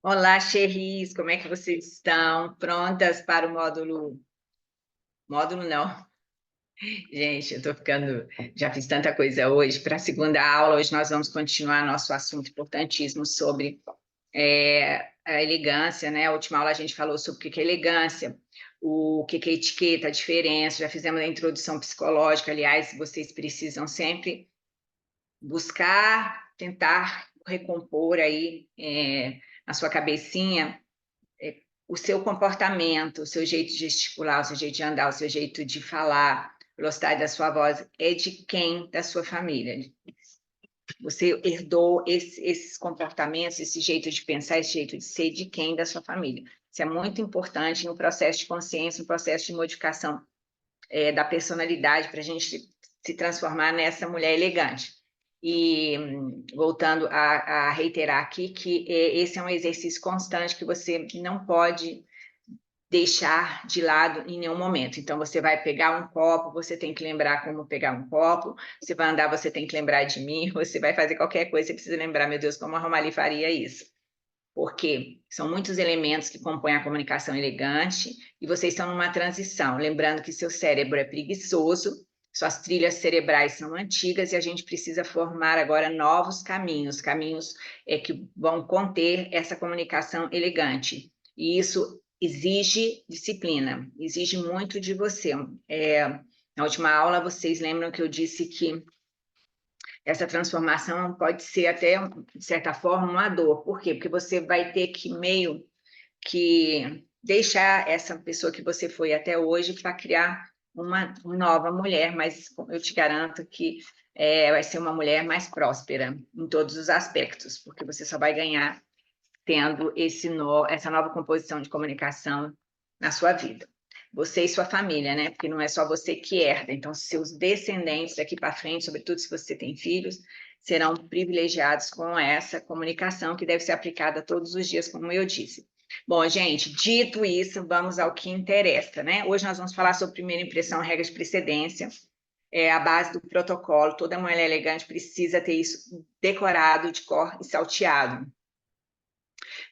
Olá, Xerris, como é que vocês estão? Prontas para o módulo? Módulo não. Gente, eu estou ficando. Já fiz tanta coisa hoje. Para a segunda aula, hoje nós vamos continuar nosso assunto importantíssimo sobre a elegância, né? A última aula a gente falou sobre o que que é elegância, o que que é etiqueta, a diferença. Já fizemos a introdução psicológica. Aliás, vocês precisam sempre buscar, tentar recompor aí na sua cabecinha o seu comportamento, o seu jeito de gesticular, o seu jeito de andar, o seu jeito de falar, a velocidade da sua voz, é de quem? Da sua família. Você herdou esses comportamentos, esse jeito de pensar, esse jeito de ser de quem? Da sua família. Isso é muito importante no processo de consciência, no processo de modificação da personalidade, para a gente se transformar nessa mulher elegante. E voltando a reiterar aqui que esse é um exercício constante que você não pode deixar de lado em nenhum momento. Então, você vai pegar um copo, você tem que lembrar como pegar um copo, você vai andar, você tem que lembrar de mim, você vai fazer qualquer coisa, você precisa lembrar, meu Deus, como a Romali faria isso? Porque são muitos elementos que compõem a comunicação elegante e vocês estão numa transição, lembrando que seu cérebro é preguiçoso, suas trilhas cerebrais são antigas e a gente precisa formar agora novos caminhos, caminhos que vão conter essa comunicação elegante. E isso exige disciplina, exige muito de você. Na última aula, vocês lembram que eu disse que essa transformação pode ser até, de certa forma, uma dor. Por quê? Porque você vai ter que meio que deixar essa pessoa que você foi até hoje para criar uma nova mulher, mas eu te garanto que vai ser uma mulher mais próspera em todos os aspectos, porque você só vai ganhar tendo essa nova composição de comunicação na sua vida. Você e sua família, né? Porque não é só você que herda. Então, seus descendentes daqui para frente, sobretudo se você tem filhos, serão privilegiados com essa comunicação que deve ser aplicada todos os dias, como eu disse. Bom, gente, dito isso, vamos ao que interessa, né? Hoje nós vamos falar sobre primeira impressão, regras de precedência, a base do protocolo. Toda mulher elegante precisa ter isso decorado de cor e salteado.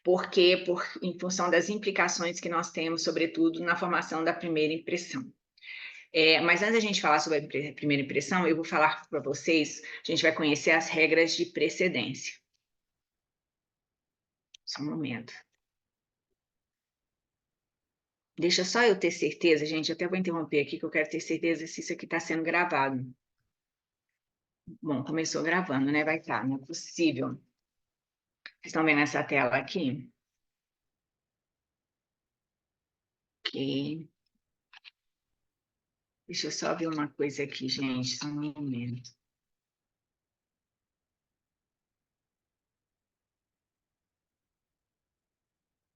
Por quê? Em função das implicações que nós temos, sobretudo, na formação da primeira impressão. Mas antes da gente falar sobre a primeira impressão, eu vou falar para vocês, a gente vai conhecer as regras de precedência. Só um momento. Deixa só eu ter certeza, gente, eu até vou interromper aqui, que eu quero ter certeza se isso aqui está sendo gravado. Bom, começou gravando, né? Vai estar, não é possível. Vocês estão vendo essa tela aqui? Ok. Deixa eu só ver uma coisa aqui, gente, só um momento.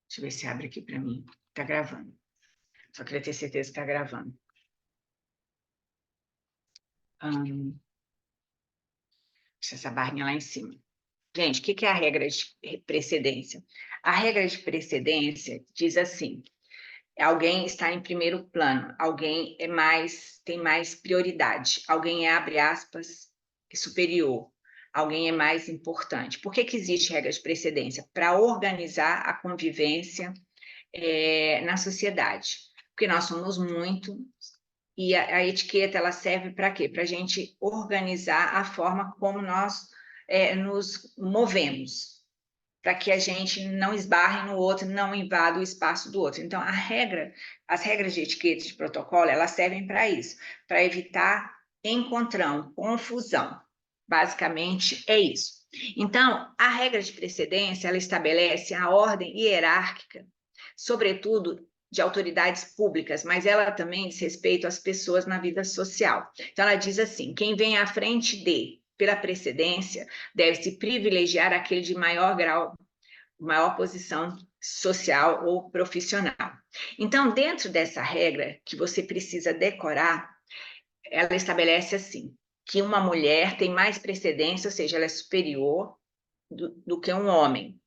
Deixa eu ver se abre aqui para mim. Está gravando. Só queria ter certeza que está gravando. Deixa essa barrinha lá em cima. Gente, o que é a regra de precedência? A regra de precedência diz assim: alguém está em primeiro plano, alguém tem mais prioridade, alguém é, abre aspas, superior, alguém é mais importante. Por que existe regra de precedência? Para organizar a convivência na sociedade. Porque nós somos muito, e a etiqueta ela serve para quê? Para a gente organizar a forma como nós nos movemos, para que a gente não esbarre no outro, não invada o espaço do outro. Então, as regras de etiqueta de protocolo, elas servem para isso, para evitar encontrão, confusão. Basicamente, é isso. Então, a regra de precedência, ela estabelece a ordem hierárquica, sobretudo de autoridades públicas, mas ela também diz respeito às pessoas na vida social. Então, ela diz assim: quem vem à frente pela precedência, deve-se privilegiar aquele de maior grau, maior posição social ou profissional. Então, dentro dessa regra que você precisa decorar, ela estabelece assim, que uma mulher tem mais precedência, ou seja, ela é superior do que um homem.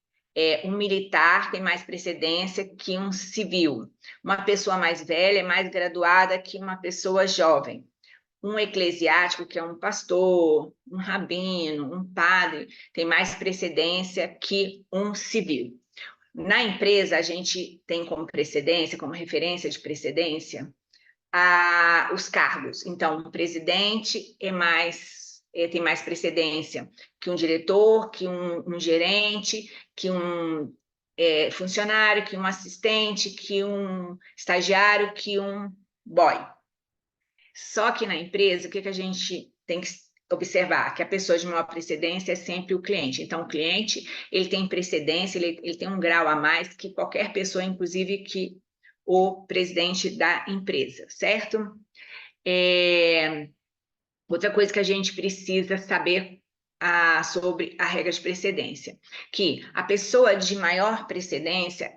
Um militar tem mais precedência que um civil. Uma pessoa mais velha é mais graduada que uma pessoa jovem. Um eclesiástico, que é um pastor, um rabino, um padre, tem mais precedência que um civil. Na empresa, a gente tem como precedência, como referência de precedência, os cargos. Então, o presidente tem mais precedência que um diretor, que um gerente, que um funcionário, que um assistente, que um estagiário, que um boy. Só que na empresa, o que a gente tem que observar? Que a pessoa de maior precedência é sempre o cliente. Então, o cliente, ele tem precedência, ele tem um grau a mais que qualquer pessoa, inclusive que o presidente da empresa, certo? Outra coisa que a gente precisa saber sobre a regra de precedência, que a pessoa de maior precedência,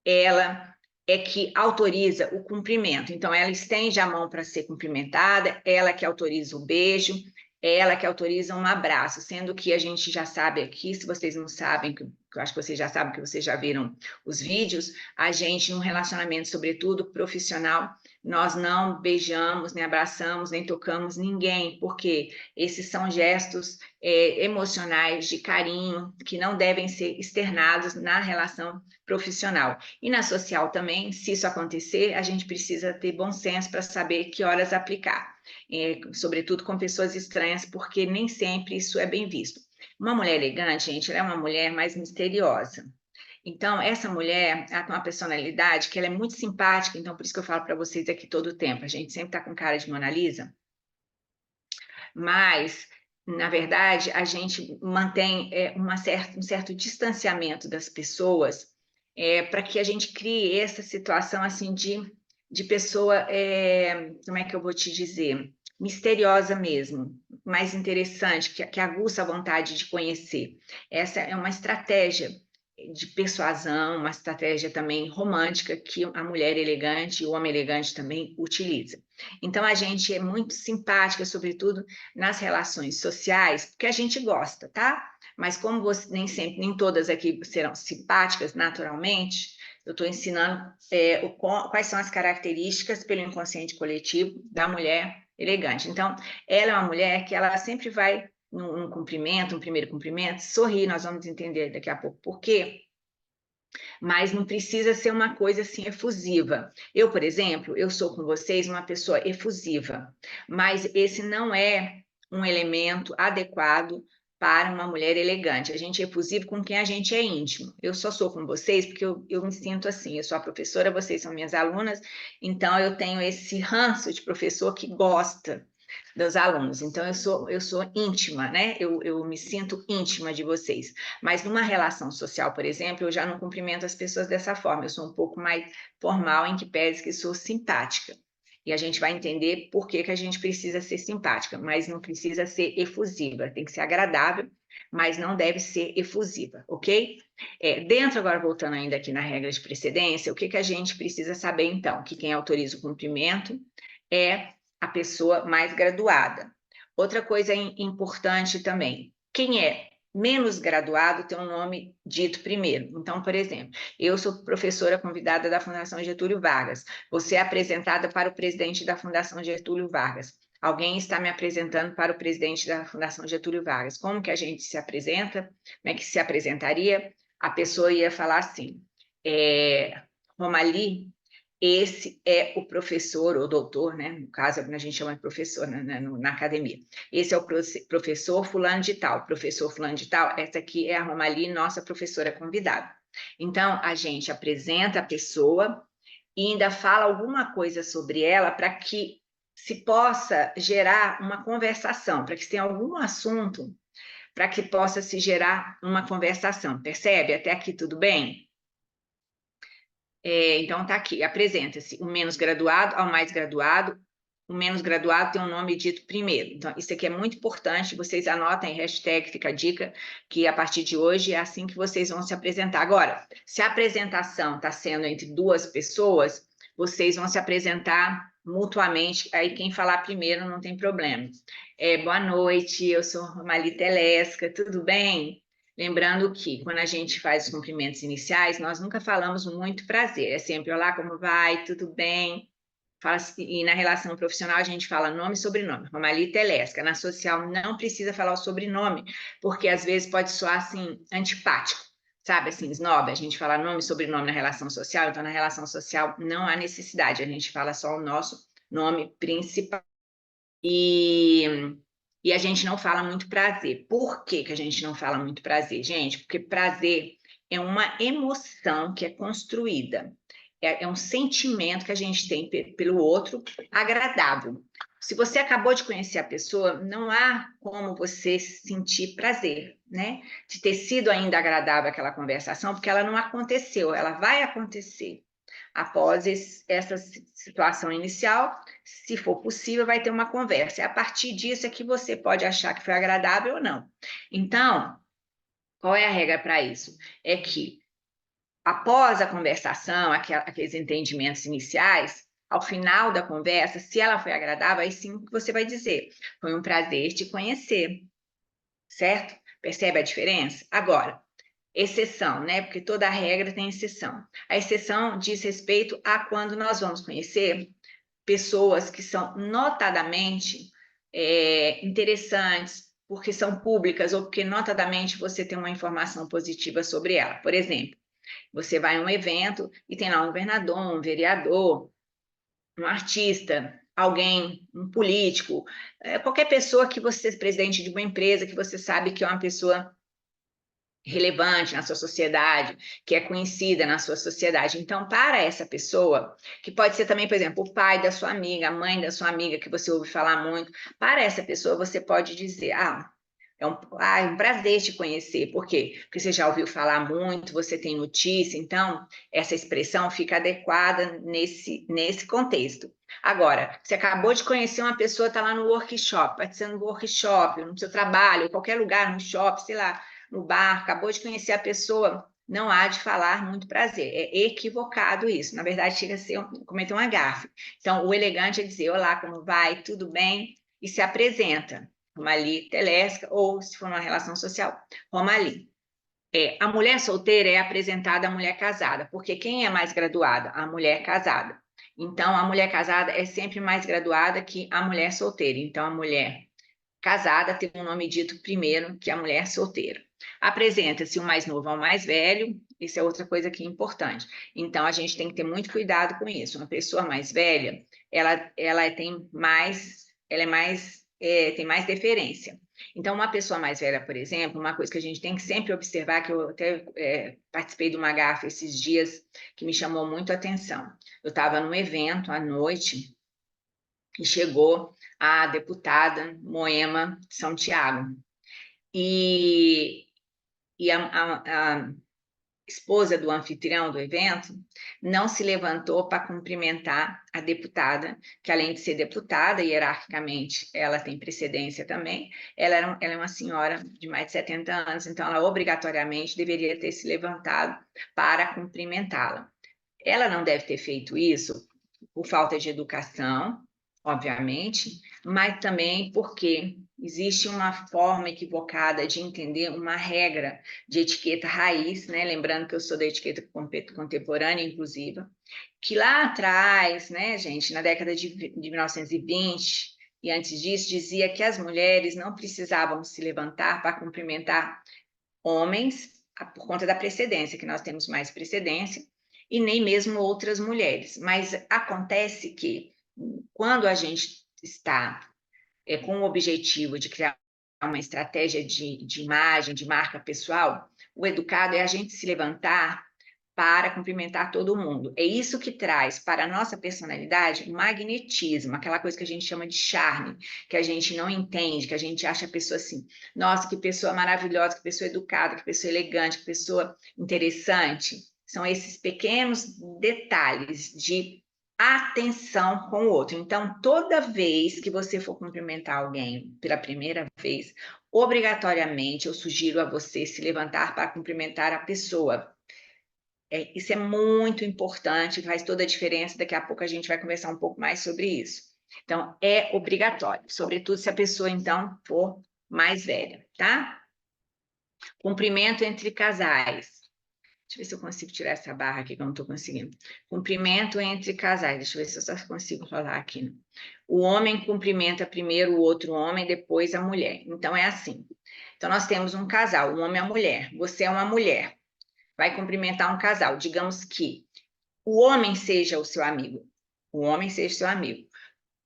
ela é que autoriza o cumprimento. Então, ela estende a mão para ser cumprimentada, ela que autoriza o beijo, ela que autoriza um abraço, sendo que a gente já sabe aqui, se vocês não sabem, que eu acho que vocês já sabem, que vocês já viram os vídeos, a gente, num relacionamento, sobretudo profissional, nós não beijamos, nem abraçamos, nem tocamos ninguém, porque esses são gestos emocionais de carinho que não devem ser externados na relação profissional. E na social também, se isso acontecer, a gente precisa ter bom senso para saber que horas aplicar, sobretudo com pessoas estranhas, porque nem sempre isso é bem visto. Uma mulher elegante, gente, ela é uma mulher mais misteriosa. Então, essa mulher, ela tem uma personalidade que ela é muito simpática, então por isso que eu falo para vocês aqui todo o tempo, a gente sempre está com cara de Mona Lisa, mas, na verdade, a gente mantém um certo distanciamento das pessoas para que a gente crie essa situação assim de pessoa, como é que eu vou te dizer? Misteriosa mesmo, mais interessante, que aguça a vontade de conhecer. Essa é uma estratégia de persuasão, uma estratégia também romântica que a mulher elegante e o homem elegante também utiliza. Então, a gente é muito simpática, sobretudo nas relações sociais, porque a gente gosta, tá? Mas como você, nem sempre, nem todas aqui serão simpáticas naturalmente, eu estou ensinando quais são as características pelo inconsciente coletivo da mulher elegante. Então, ela é uma mulher que ela sempre vai num cumprimento, um primeiro cumprimento, sorrir, nós vamos entender daqui a pouco por quê, mas não precisa ser uma coisa assim efusiva. Eu, por exemplo, eu sou com vocês uma pessoa efusiva, mas esse não é um elemento adequado para uma mulher elegante. A gente é efusivo com quem a gente é íntimo. Eu só sou com vocês porque eu me sinto assim. Eu sou a professora, vocês são minhas alunas, então eu tenho esse ranço de professor que gosta dos alunos. Então, eu sou íntima, né? Eu me sinto íntima de vocês. Mas numa relação social, por exemplo, eu já não cumprimento as pessoas dessa forma. Eu sou um pouco mais formal, em que pese que sou simpática. E a gente vai entender por que a gente precisa ser simpática, mas não precisa ser efusiva. Tem que ser agradável, mas não deve ser efusiva, ok? Dentro, agora voltando ainda aqui na regra de precedência, o que a gente precisa saber, então? Que quem autoriza o cumprimento é a pessoa mais graduada. Outra coisa importante também, quem é menos graduado tem um nome dito primeiro. Então, por exemplo, eu sou professora convidada da Fundação Getúlio Vargas, você é apresentada para o presidente da Fundação Getúlio Vargas. Alguém está me apresentando para o presidente da Fundação Getúlio Vargas. Como que a gente se apresenta? Como é que se apresentaria? A pessoa ia falar assim, Romali, esse é o professor, ou doutor, né? No caso, a gente chama de professor na academia. Esse é o professor fulano de tal. Professor fulano de tal, essa aqui é a Romali, nossa professora convidada. Então, a gente apresenta a pessoa e ainda fala alguma coisa sobre ela para que se possa gerar uma conversação, para que se tenha algum assunto, para que possa se gerar uma conversação. Percebe? Até aqui tudo bem? Então, está aqui, apresenta-se o menos graduado ao mais graduado. O menos graduado tem um nome dito primeiro. Então, isso aqui é muito importante. Vocês anotem, hashtag, fica a dica, que a partir de hoje é assim que vocês vão se apresentar. Agora, se a apresentação está sendo entre duas pessoas, vocês vão se apresentar mutuamente. Aí, quem falar primeiro não tem problema. Boa noite, eu sou Romali Telesca, tudo bem? Lembrando que, quando a gente faz os cumprimentos iniciais, nós nunca falamos muito prazer, é sempre olá, como vai, tudo bem? E na relação profissional a gente fala nome e sobrenome, Romali Telesca. Na social não precisa falar o sobrenome, porque às vezes pode soar assim, antipático. sabe assim, snob, a gente fala nome e sobrenome na relação social, então na relação social não há necessidade, a gente fala só o nosso nome principal. E, e a gente não fala muito prazer. Por que que a gente não fala muito prazer, gente? Porque prazer é uma emoção que é construída, é um sentimento que a gente tem pelo outro agradável. Se você acabou de conhecer a pessoa, não há como você sentir prazer, né? De ter sido ainda agradável aquela conversação, porque ela não aconteceu, ela vai acontecer. Após essa situação inicial, se for possível, vai ter uma conversa. E a partir disso é que você pode achar que foi agradável ou não. Então, qual é a regra para isso? É que após a conversação, aqueles entendimentos iniciais, ao final da conversa, se ela foi agradável, aí sim você vai dizer: foi um prazer te conhecer, certo? Percebe a diferença? Agora, exceção, né? Porque toda regra tem exceção. A exceção diz respeito a quando nós vamos conhecer pessoas que são notadamente interessantes, porque são públicas ou porque notadamente você tem uma informação positiva sobre ela. Por exemplo, você vai a um evento e tem lá um governador, um vereador, um artista, alguém, um político, qualquer pessoa que você, presidente de uma empresa, que você sabe que é uma pessoa relevante na sua sociedade, que é conhecida na sua sociedade. Então, para essa pessoa, que pode ser também, por exemplo, o pai da sua amiga, a mãe da sua amiga, que você ouve falar muito, para essa pessoa você pode dizer: é um prazer te conhecer. Por quê? Porque você já ouviu falar muito, você tem notícia, então essa expressão fica adequada nesse contexto. Agora, você acabou de conhecer uma pessoa, está lá no workshop, participando do workshop, no seu trabalho, qualquer lugar, no shopping, sei lá, no bar, acabou de conhecer a pessoa, não há de falar muito prazer. É equivocado isso. Na verdade, chega a ser cometer uma gafe. Então, o elegante é dizer: olá, como vai? Tudo bem? E se apresenta. Romali Telesca, ou se for uma relação social, Romali. A mulher solteira é apresentada à mulher casada, porque quem é mais graduada? A mulher casada. Então, a mulher casada é sempre mais graduada que a mulher solteira. Então, a mulher casada tem um nome dito primeiro que a mulher solteira. Apresenta-se o mais novo ao mais velho, isso é outra coisa que é importante. Então, a gente tem que ter muito cuidado com isso. Uma pessoa mais velha, ela tem mais, tem mais deferência. Então, uma pessoa mais velha, por exemplo, uma coisa que a gente tem que sempre observar, que eu até participei de uma gafe esses dias, que me chamou muito a atenção. Eu estava num evento à noite, e chegou a deputada Moema São Tiago. E, a esposa do anfitrião do evento não se levantou para cumprimentar a deputada, que além de ser deputada, hierarquicamente, ela tem precedência também, ela é uma senhora de mais de 70 anos, então ela obrigatoriamente deveria ter se levantado para cumprimentá-la. Ela não deve ter feito isso por falta de educação, obviamente, mas também porque existe uma forma equivocada de entender uma regra de etiqueta raiz, né? Lembrando que eu sou da etiqueta contemporânea inclusiva, que lá atrás, né, gente, na década de 1920 e antes disso, dizia que as mulheres não precisavam se levantar para cumprimentar homens, por conta da precedência, que nós temos mais precedência, e nem mesmo outras mulheres. Mas acontece que, quando a gente está com o objetivo de criar uma estratégia de imagem, de marca pessoal, o educado é a gente se levantar para cumprimentar todo mundo. É isso que traz para a nossa personalidade magnetismo, aquela coisa que a gente chama de charme, que a gente não entende, que a gente acha a pessoa assim: nossa, que pessoa maravilhosa, que pessoa educada, que pessoa elegante, que pessoa interessante. São esses pequenos detalhes de atenção com o outro. Então, toda vez que você for cumprimentar alguém pela primeira vez, obrigatoriamente eu sugiro a você se levantar para cumprimentar a pessoa. Isso é muito importante, faz toda a diferença. Daqui a pouco a gente vai conversar um pouco mais sobre isso. Então, é obrigatório, sobretudo se a pessoa, então, for mais velha, tá? Cumprimento entre casais. Deixa eu ver se eu consigo tirar essa barra aqui, que eu não estou conseguindo. Cumprimento entre casais. Deixa eu ver se eu só consigo falar aqui. O homem cumprimenta primeiro o outro homem, depois a mulher. Então, é assim. Então, nós temos um casal, um homem e a mulher. Você é uma mulher. vai cumprimentar um casal. Digamos que o homem seja o seu amigo. O homem seja o seu amigo.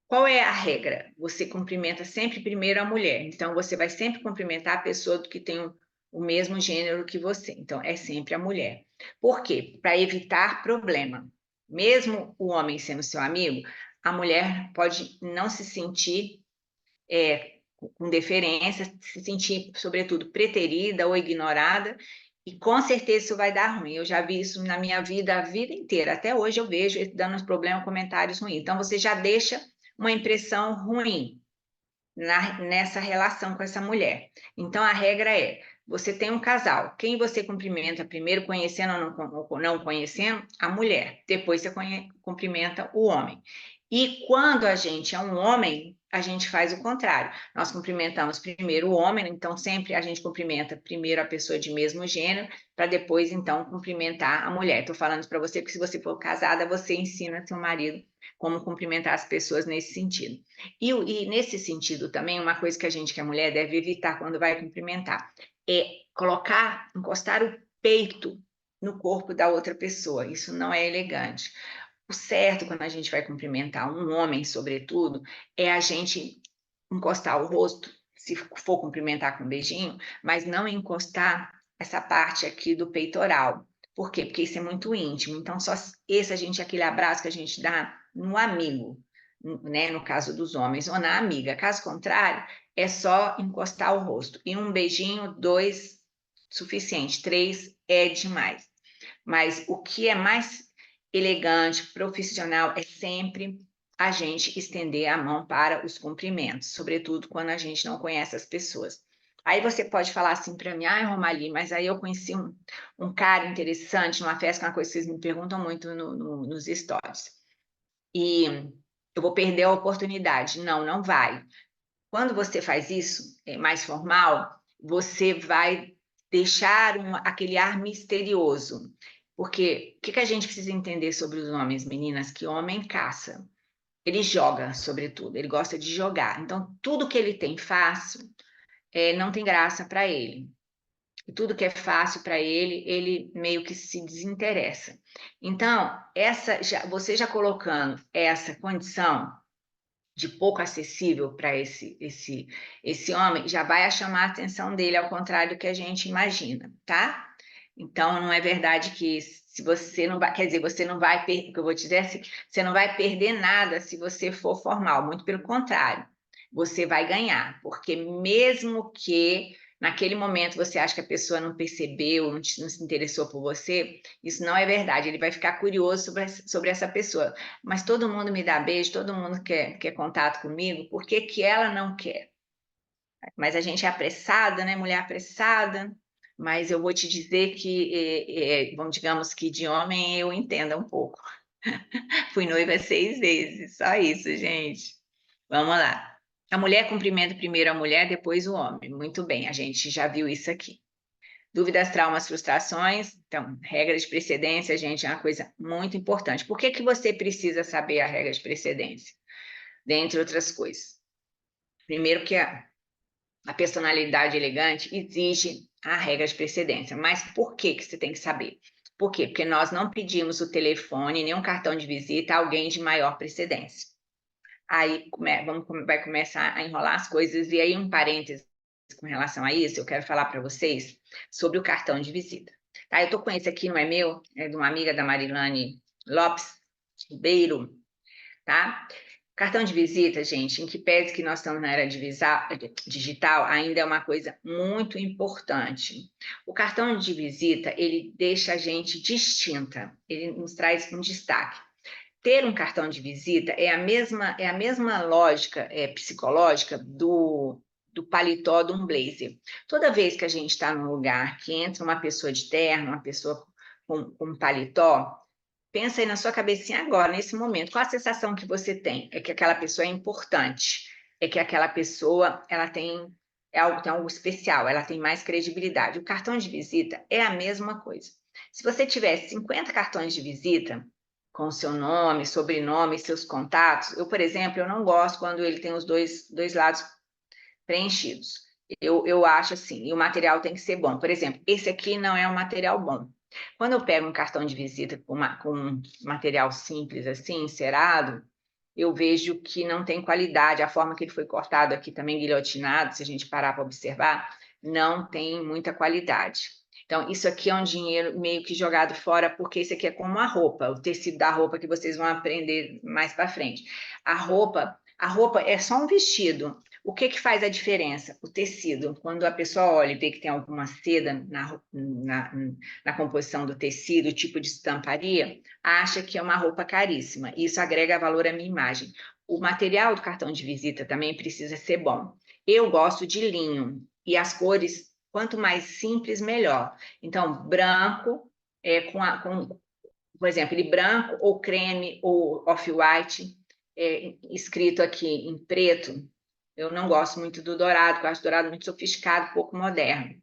Qual é a regra? Você cumprimenta sempre primeiro a mulher. Então, você vai sempre cumprimentar a pessoa que tem o mesmo gênero que você. Então, é sempre a mulher. Por quê? Para evitar problema. Mesmo o homem sendo seu amigo, a mulher pode não se sentir com deferência, se sentir, sobretudo, preterida ou ignorada, e com certeza isso vai dar ruim. Eu já vi isso na minha vida, a vida inteira. Até hoje eu vejo ele dando problema, comentários ruins. Então, você já deixa uma impressão ruim nessa relação com essa mulher. Então, a regra é, você tem um casal, quem você cumprimenta primeiro, conhecendo ou não conhecendo? A mulher. Depois você cumprimenta o homem. E quando a gente é um homem, a gente faz o contrário. Nós cumprimentamos primeiro o homem, então sempre a gente cumprimenta primeiro a pessoa de mesmo gênero, para depois, então, cumprimentar a mulher. Estou falando para você que se você for casada, você ensina seu marido como cumprimentar as pessoas nesse sentido. E nesse sentido também, uma coisa que a gente, que é mulher, deve evitar quando vai cumprimentar, é encostar o peito no corpo da outra pessoa. Isso não é elegante. O certo, quando a gente vai cumprimentar um homem, sobretudo, é a gente encostar o rosto, se for cumprimentar com um beijinho, mas não encostar essa parte aqui do peitoral. Por quê? Porque isso é muito íntimo. Então, só esse a gente, aquele abraço que a gente dá no amigo, né? No caso dos homens, ou na amiga. Caso contrário, é só encostar o rosto. E um beijinho, 2, suficiente. 3 é demais. Mas o que é mais elegante, profissional, é sempre a gente estender a mão para os cumprimentos, sobretudo quando a gente não conhece as pessoas. Aí você pode falar assim para mim, ai, Romali, mas aí eu conheci um cara interessante numa festa, que é uma coisa que vocês me perguntam muito nos stories. E eu vou perder a oportunidade. Não, não vai. Quando você faz isso, mais formal, você vai deixar aquele ar misterioso. Porque o que a gente precisa entender sobre os homens, meninas? Que homem caça. Ele joga, sobretudo, ele gosta de jogar. Então, tudo que ele tem fácil não tem graça para ele. E tudo que é fácil para ele, ele meio que se desinteressa. Então, você já colocando essa condição de pouco acessível para esse homem, já vai chamar a atenção dele, ao contrário do que a gente imagina, tá? Então, não é verdade que se você não vai, quer dizer, você não vai perder, o que eu vou te dizer é assim, você não vai perder nada se você for formal, muito pelo contrário, você vai ganhar, porque mesmo que naquele momento você acha que a pessoa não percebeu, não se interessou por você, isso não é verdade, ele vai ficar curioso sobre essa pessoa. Mas todo mundo me dá beijo, todo mundo quer contato comigo, por que que ela não quer? Mas a gente é apressada, né? Mulher apressada, mas eu vou te dizer que, bom, digamos que de homem eu entenda um pouco. Fui noiva 6 vezes, só isso, gente. Vamos lá. A mulher cumprimenta primeiro a mulher, depois o homem. Muito bem, a gente já viu isso aqui. Dúvidas, traumas, frustrações. Então, regra de precedência, gente, é uma coisa muito importante. Por que que você precisa saber a regra de precedência? Dentre outras coisas. Primeiro que a personalidade elegante exige a regra de precedência. Mas por que que você tem que saber? Por quê? Porque nós não pedimos o telefone nem um cartão de visita a alguém de maior precedência. Aí vai começar a enrolar as coisas. E aí, um parênteses com relação a isso, eu quero falar para vocês sobre o cartão de visita. Tá? Eu estou com esse aqui, não é meu, é de uma amiga da Marilane Lopes Ribeiro, tá? Cartão de visita, gente, em que pese que nós estamos na era digital, ainda é uma coisa muito importante. O cartão de visita, ele deixa a gente distinta, ele nos traz um destaque. Ter um cartão de visita é a mesma lógica psicológica do paletó de um blazer. Toda vez que a gente está num lugar que entra uma pessoa de terno, uma pessoa com um paletó, pensa aí na sua cabecinha agora, nesse momento, qual a sensação que você tem? É que aquela pessoa é importante, é que aquela pessoa ela tem algo especial, ela tem mais credibilidade. O cartão de visita é a mesma coisa. Se você tivesse 50 cartões de visita, com seu nome, sobrenome, seus contatos, eu, por exemplo, eu não gosto quando ele tem os dois lados preenchidos. Eu acho assim, e o material tem que ser bom. Por exemplo, esse aqui não é um material bom. Quando eu pego um cartão de visita com material simples assim, encerado, eu vejo que não tem qualidade. A forma que ele foi cortado aqui, também guilhotinado, se a gente parar para observar, não tem muita qualidade. Então, isso aqui é um dinheiro meio que jogado fora, porque isso aqui é como a roupa, o tecido da roupa que vocês vão aprender mais para frente. A roupa é só um vestido. O que que faz a diferença? O tecido. Quando a pessoa olha e vê que tem alguma seda na composição do tecido, o tipo de estamparia, acha que é uma roupa caríssima. Isso agrega valor à minha imagem. O material do cartão de visita também precisa ser bom. Eu gosto de linho e as cores, quanto mais simples, melhor. Então, branco, por exemplo, ele branco ou creme ou off-white, escrito aqui em preto. Eu não gosto muito do dourado, porque eu acho dourado muito sofisticado, pouco moderno.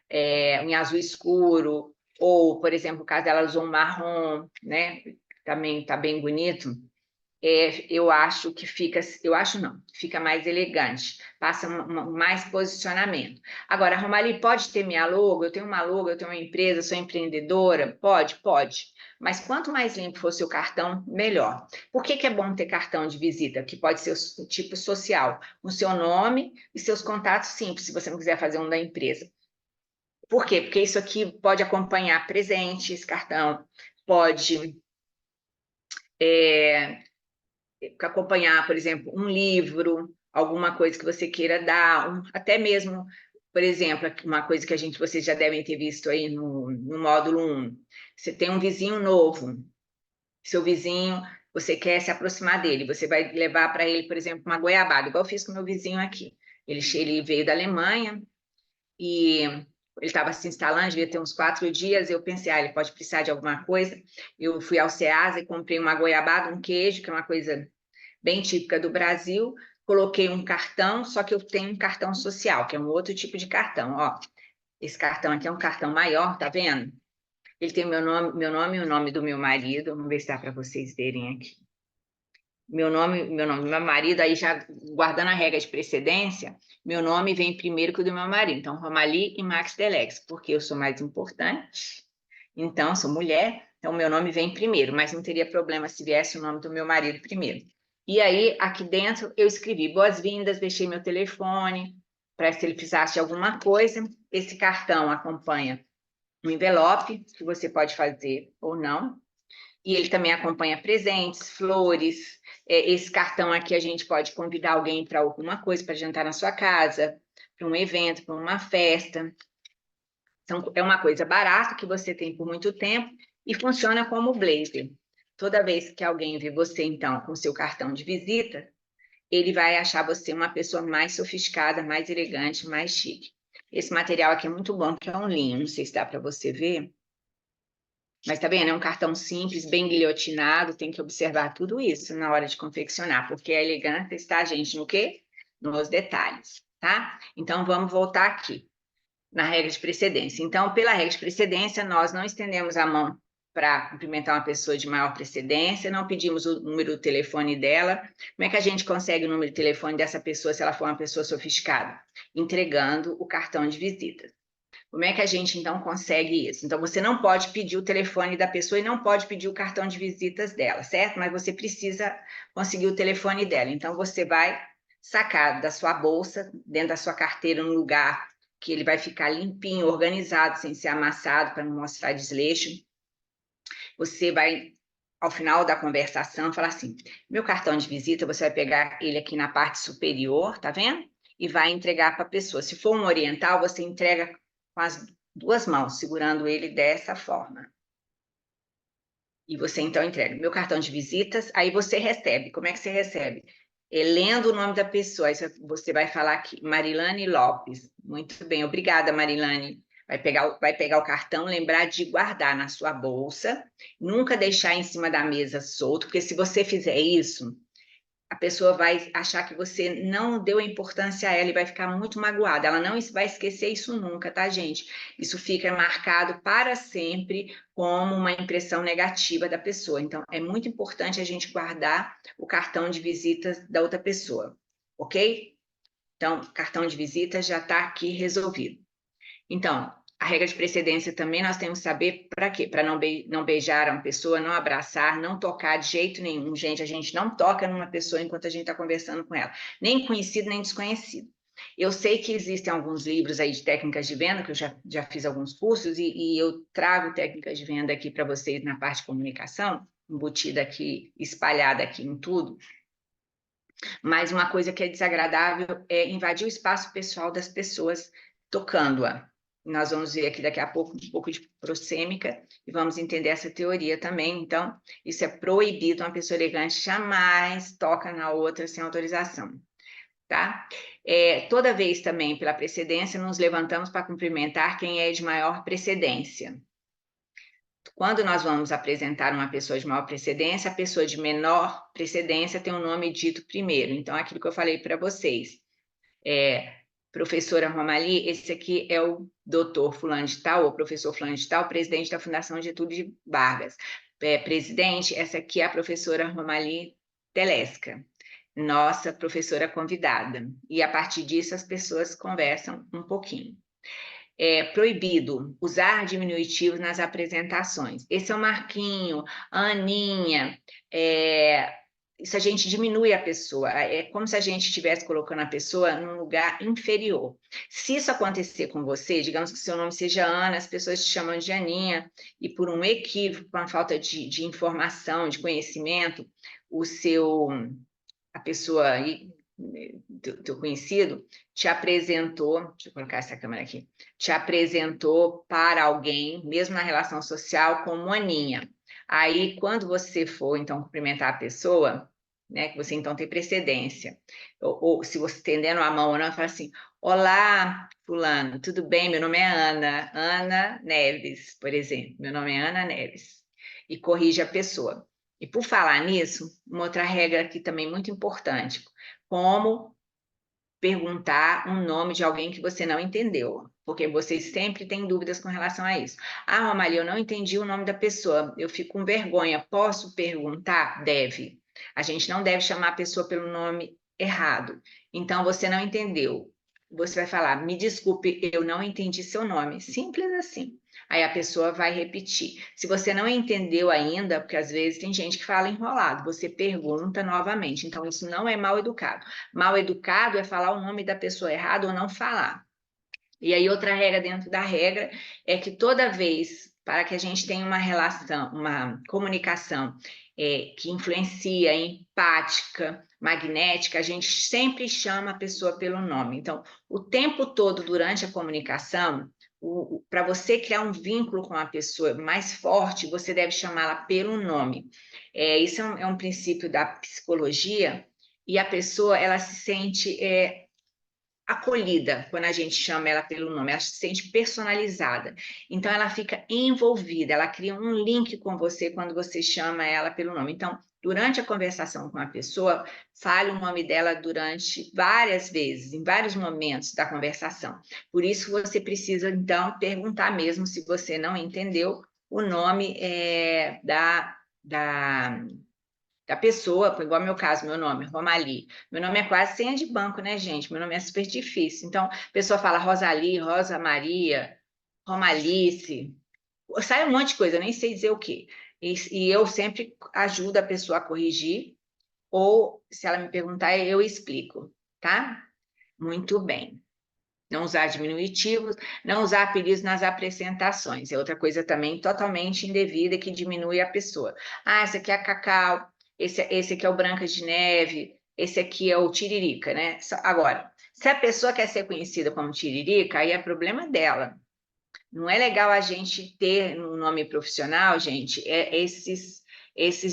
Em azul escuro, ou, por exemplo, o caso dela usou um marrom, né? Também está bem bonito. Eu acho que fica, eu acho não, fica mais elegante, passa mais posicionamento. Agora, a Romali pode ter minha logo, eu tenho uma logo, eu tenho uma empresa, sou empreendedora, pode, mas quanto mais limpo for seu cartão, melhor. Por que que é bom ter cartão de visita? Que pode ser o tipo social, o seu nome e seus contatos simples, se você não quiser fazer um da empresa. Por quê? Porque isso aqui pode acompanhar presente, esse cartão pode é, acompanhar, por exemplo, um livro, alguma coisa que você queira dar, até mesmo, por exemplo, uma coisa que vocês já devem ter visto aí no módulo 1. Você tem um vizinho novo, seu vizinho, você quer se aproximar dele, você vai levar para ele, por exemplo, uma goiabada, igual eu fiz com meu vizinho aqui. Ele veio da Alemanha e ele estava se instalando, devia ter uns 4 dias. Eu pensei, ele pode precisar de alguma coisa. Eu fui ao Ceasa e comprei uma goiabada, um queijo, que é uma coisa bem típica do Brasil. Coloquei um cartão, só que eu tenho um cartão social, que é um outro tipo de cartão. Ó, esse cartão aqui é um cartão maior, tá vendo? Ele tem meu nome e o nome do meu marido. Vamos ver se dá para vocês verem aqui. Meu marido, aí já guardando a regra de precedência, meu nome vem primeiro que o do meu marido. Então, Romali e Max Delex, porque eu sou mais importante. Então, sou mulher, então meu nome vem primeiro, mas não teria problema se viesse o nome do meu marido primeiro. E aí, aqui dentro, eu escrevi boas-vindas, deixei meu telefone, para se ele precisasse de alguma coisa. Esse cartão acompanha um envelope, que você pode fazer ou não, e ele também acompanha presentes, flores. Esse cartão aqui a gente pode convidar alguém para alguma coisa, para jantar na sua casa, para um evento, para uma festa. Então, é uma coisa barata que você tem por muito tempo e funciona como blazer. Toda vez que alguém vê você, então, com seu cartão de visita, ele vai achar você uma pessoa mais sofisticada, mais elegante, mais chique. Esse material aqui é muito bom, que é um linho, não sei se dá para você ver. Mas tá vendo? É um cartão simples, bem guilhotinado, tem que observar tudo isso na hora de confeccionar, porque a elegância está, gente, no quê? Nos detalhes, tá? Então, vamos voltar aqui, na regra de precedência. Então, pela regra de precedência, nós não estendemos a mão para cumprimentar uma pessoa de maior precedência, não pedimos o número do telefone dela. Como é que a gente consegue o número de telefone dessa pessoa se ela for uma pessoa sofisticada? Entregando o cartão de visita. Como é que a gente, então, consegue isso? Então, você não pode pedir o telefone da pessoa e não pode pedir o cartão de visitas dela, certo? Mas você precisa conseguir o telefone dela. Então, você vai sacar da sua bolsa, dentro da sua carteira, num lugar que ele vai ficar limpinho, organizado, sem ser amassado, para não mostrar desleixo. Você vai, ao final da conversação, falar assim: meu cartão de visita, você vai pegar ele aqui na parte superior, tá vendo? E vai entregar para a pessoa. Se for um oriental, você entrega com as duas mãos, segurando ele dessa forma. E você então entrega meu cartão de visitas, aí você recebe. Como é que você recebe? Lendo o nome da pessoa. Aí você vai falar aqui, Marilane Lopes. Muito bem, obrigada, Marilane. Vai pegar o cartão, lembrar de guardar na sua bolsa, nunca deixar em cima da mesa solto, porque se você fizer isso, a pessoa vai achar que você não deu importância a ela e vai ficar muito magoada. Ela não vai esquecer isso nunca, tá, gente? Isso fica marcado para sempre como uma impressão negativa da pessoa. Então, é muito importante a gente guardar o cartão de visitas da outra pessoa, ok? Então, cartão de visita já está aqui resolvido. Então, a regra de precedência também nós temos que saber para quê? Para não beijar uma pessoa, não abraçar, não tocar de jeito nenhum. Gente, a gente não toca numa pessoa enquanto a gente está conversando com ela, nem conhecido, nem desconhecido. Eu sei que existem alguns livros aí de técnicas de venda, que eu já fiz alguns cursos, e eu trago técnicas de venda aqui para vocês na parte de comunicação, embutida aqui, espalhada aqui em tudo. Mas uma coisa que é desagradável é invadir o espaço pessoal das pessoas tocando-a. Nós vamos ver aqui daqui a pouco um pouco de prossêmica e vamos entender essa teoria também. Então, isso é proibido, uma pessoa elegante jamais toca na outra sem autorização, tá? Toda vez também, pela precedência, nos levantamos para cumprimentar quem é de maior precedência. Quando nós vamos apresentar uma pessoa de maior precedência, a pessoa de menor precedência tem o nome dito primeiro. Então, aquilo que eu falei para vocês, professora Romali, esse aqui é o doutor fulano de tal, ou professor fulano de tal, presidente da Fundação Getúlio de Vargas. Presidente, essa aqui é a professora Romali Telesca, nossa professora convidada. E a partir disso as pessoas conversam um pouquinho. É proibido usar diminutivos nas apresentações. Esse é o Marquinho, a Aninha. Isso a gente diminui a pessoa. É como se a gente estivesse colocando a pessoa num lugar inferior. Se isso acontecer com você, digamos que seu nome seja Ana, as pessoas te chamam de Aninha, e por um equívoco, por uma falta de informação, de conhecimento, a pessoa aí, teu conhecido, te apresentou, deixa eu colocar essa câmera aqui, te apresentou para alguém, mesmo na relação social, como Aninha. Aí, quando você for, então, cumprimentar a pessoa, né, que você, então, tem precedência, ou se você estendendo a mão ou não, fala assim, olá, fulano, tudo bem? Meu nome é Ana, Ana Neves, por exemplo, meu nome é Ana Neves, e corrige a pessoa. E por falar nisso, uma outra regra aqui também muito importante, como perguntar um nome de alguém que você não entendeu, porque vocês sempre têm dúvidas com relação a isso. Ah, Romalia, eu não entendi o nome da pessoa, eu fico com vergonha, posso perguntar? Deve. A gente não deve chamar a pessoa pelo nome errado. Então, você não entendeu. Você vai falar, me desculpe, eu não entendi seu nome. Simples assim. Aí a pessoa vai repetir. Se você não entendeu ainda, porque às vezes tem gente que fala enrolado, você pergunta novamente. Então, isso não é mal educado. Mal educado é falar o nome da pessoa errado ou não falar. E aí, outra regra dentro da regra é que toda vez, para que a gente tenha uma relação, uma comunicação que influencia, empática, magnética, a gente sempre chama a pessoa pelo nome. Então, o tempo todo durante a comunicação, para você criar um vínculo com a pessoa mais forte, você deve chamá-la pelo nome. Isso é um princípio da psicologia, e a pessoa ela se sente acolhida quando a gente chama ela pelo nome, ela se sente personalizada. Então, ela fica envolvida, ela cria um link com você quando você chama ela pelo nome. Então, durante a conversação com a pessoa, fale o nome dela durante várias vezes, em vários momentos da conversação. Por isso, você precisa, então, perguntar mesmo se você não entendeu o nome da pessoa, igual meu caso, meu nome, Romali. Meu nome é quase senha de banco, né, gente? Meu nome é super difícil. Então, a pessoa fala Rosali, Rosa Maria, Romalice, sai um monte de coisa, eu nem sei dizer o quê. E eu sempre ajudo a pessoa a corrigir, ou se ela me perguntar, eu explico, tá? Muito bem. Não usar diminutivos, não usar apelidos nas apresentações. É outra coisa também totalmente indevida que diminui a pessoa. Ah, esse aqui é a Cacau, esse aqui é o Branca de Neve, esse aqui é o Tiririca, né? Agora, se a pessoa quer ser conhecida como Tiririca, aí é problema dela. Não é legal a gente ter no nome profissional, gente, esses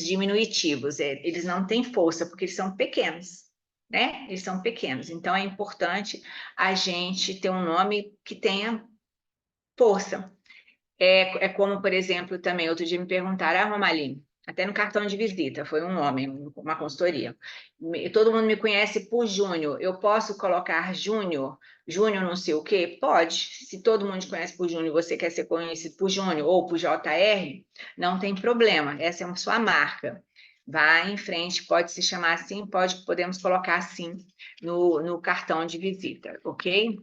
diminutivos. Eles não têm força, porque eles são pequenos, né? Eles são pequenos. Então, é importante a gente ter um nome que tenha força. É como, por exemplo, também, outro dia me perguntaram, ah, Romaline, até no cartão de visita, foi um homem, uma consultoria. Todo mundo me conhece por Júnior. Eu posso colocar Júnior, Júnior não sei o quê? Pode. Se todo mundo te conhece por Júnior e você quer ser conhecido por Júnior ou por JR, não tem problema. Essa é a sua marca. Vá em frente, pode se chamar assim, podemos colocar assim no cartão de visita, ok?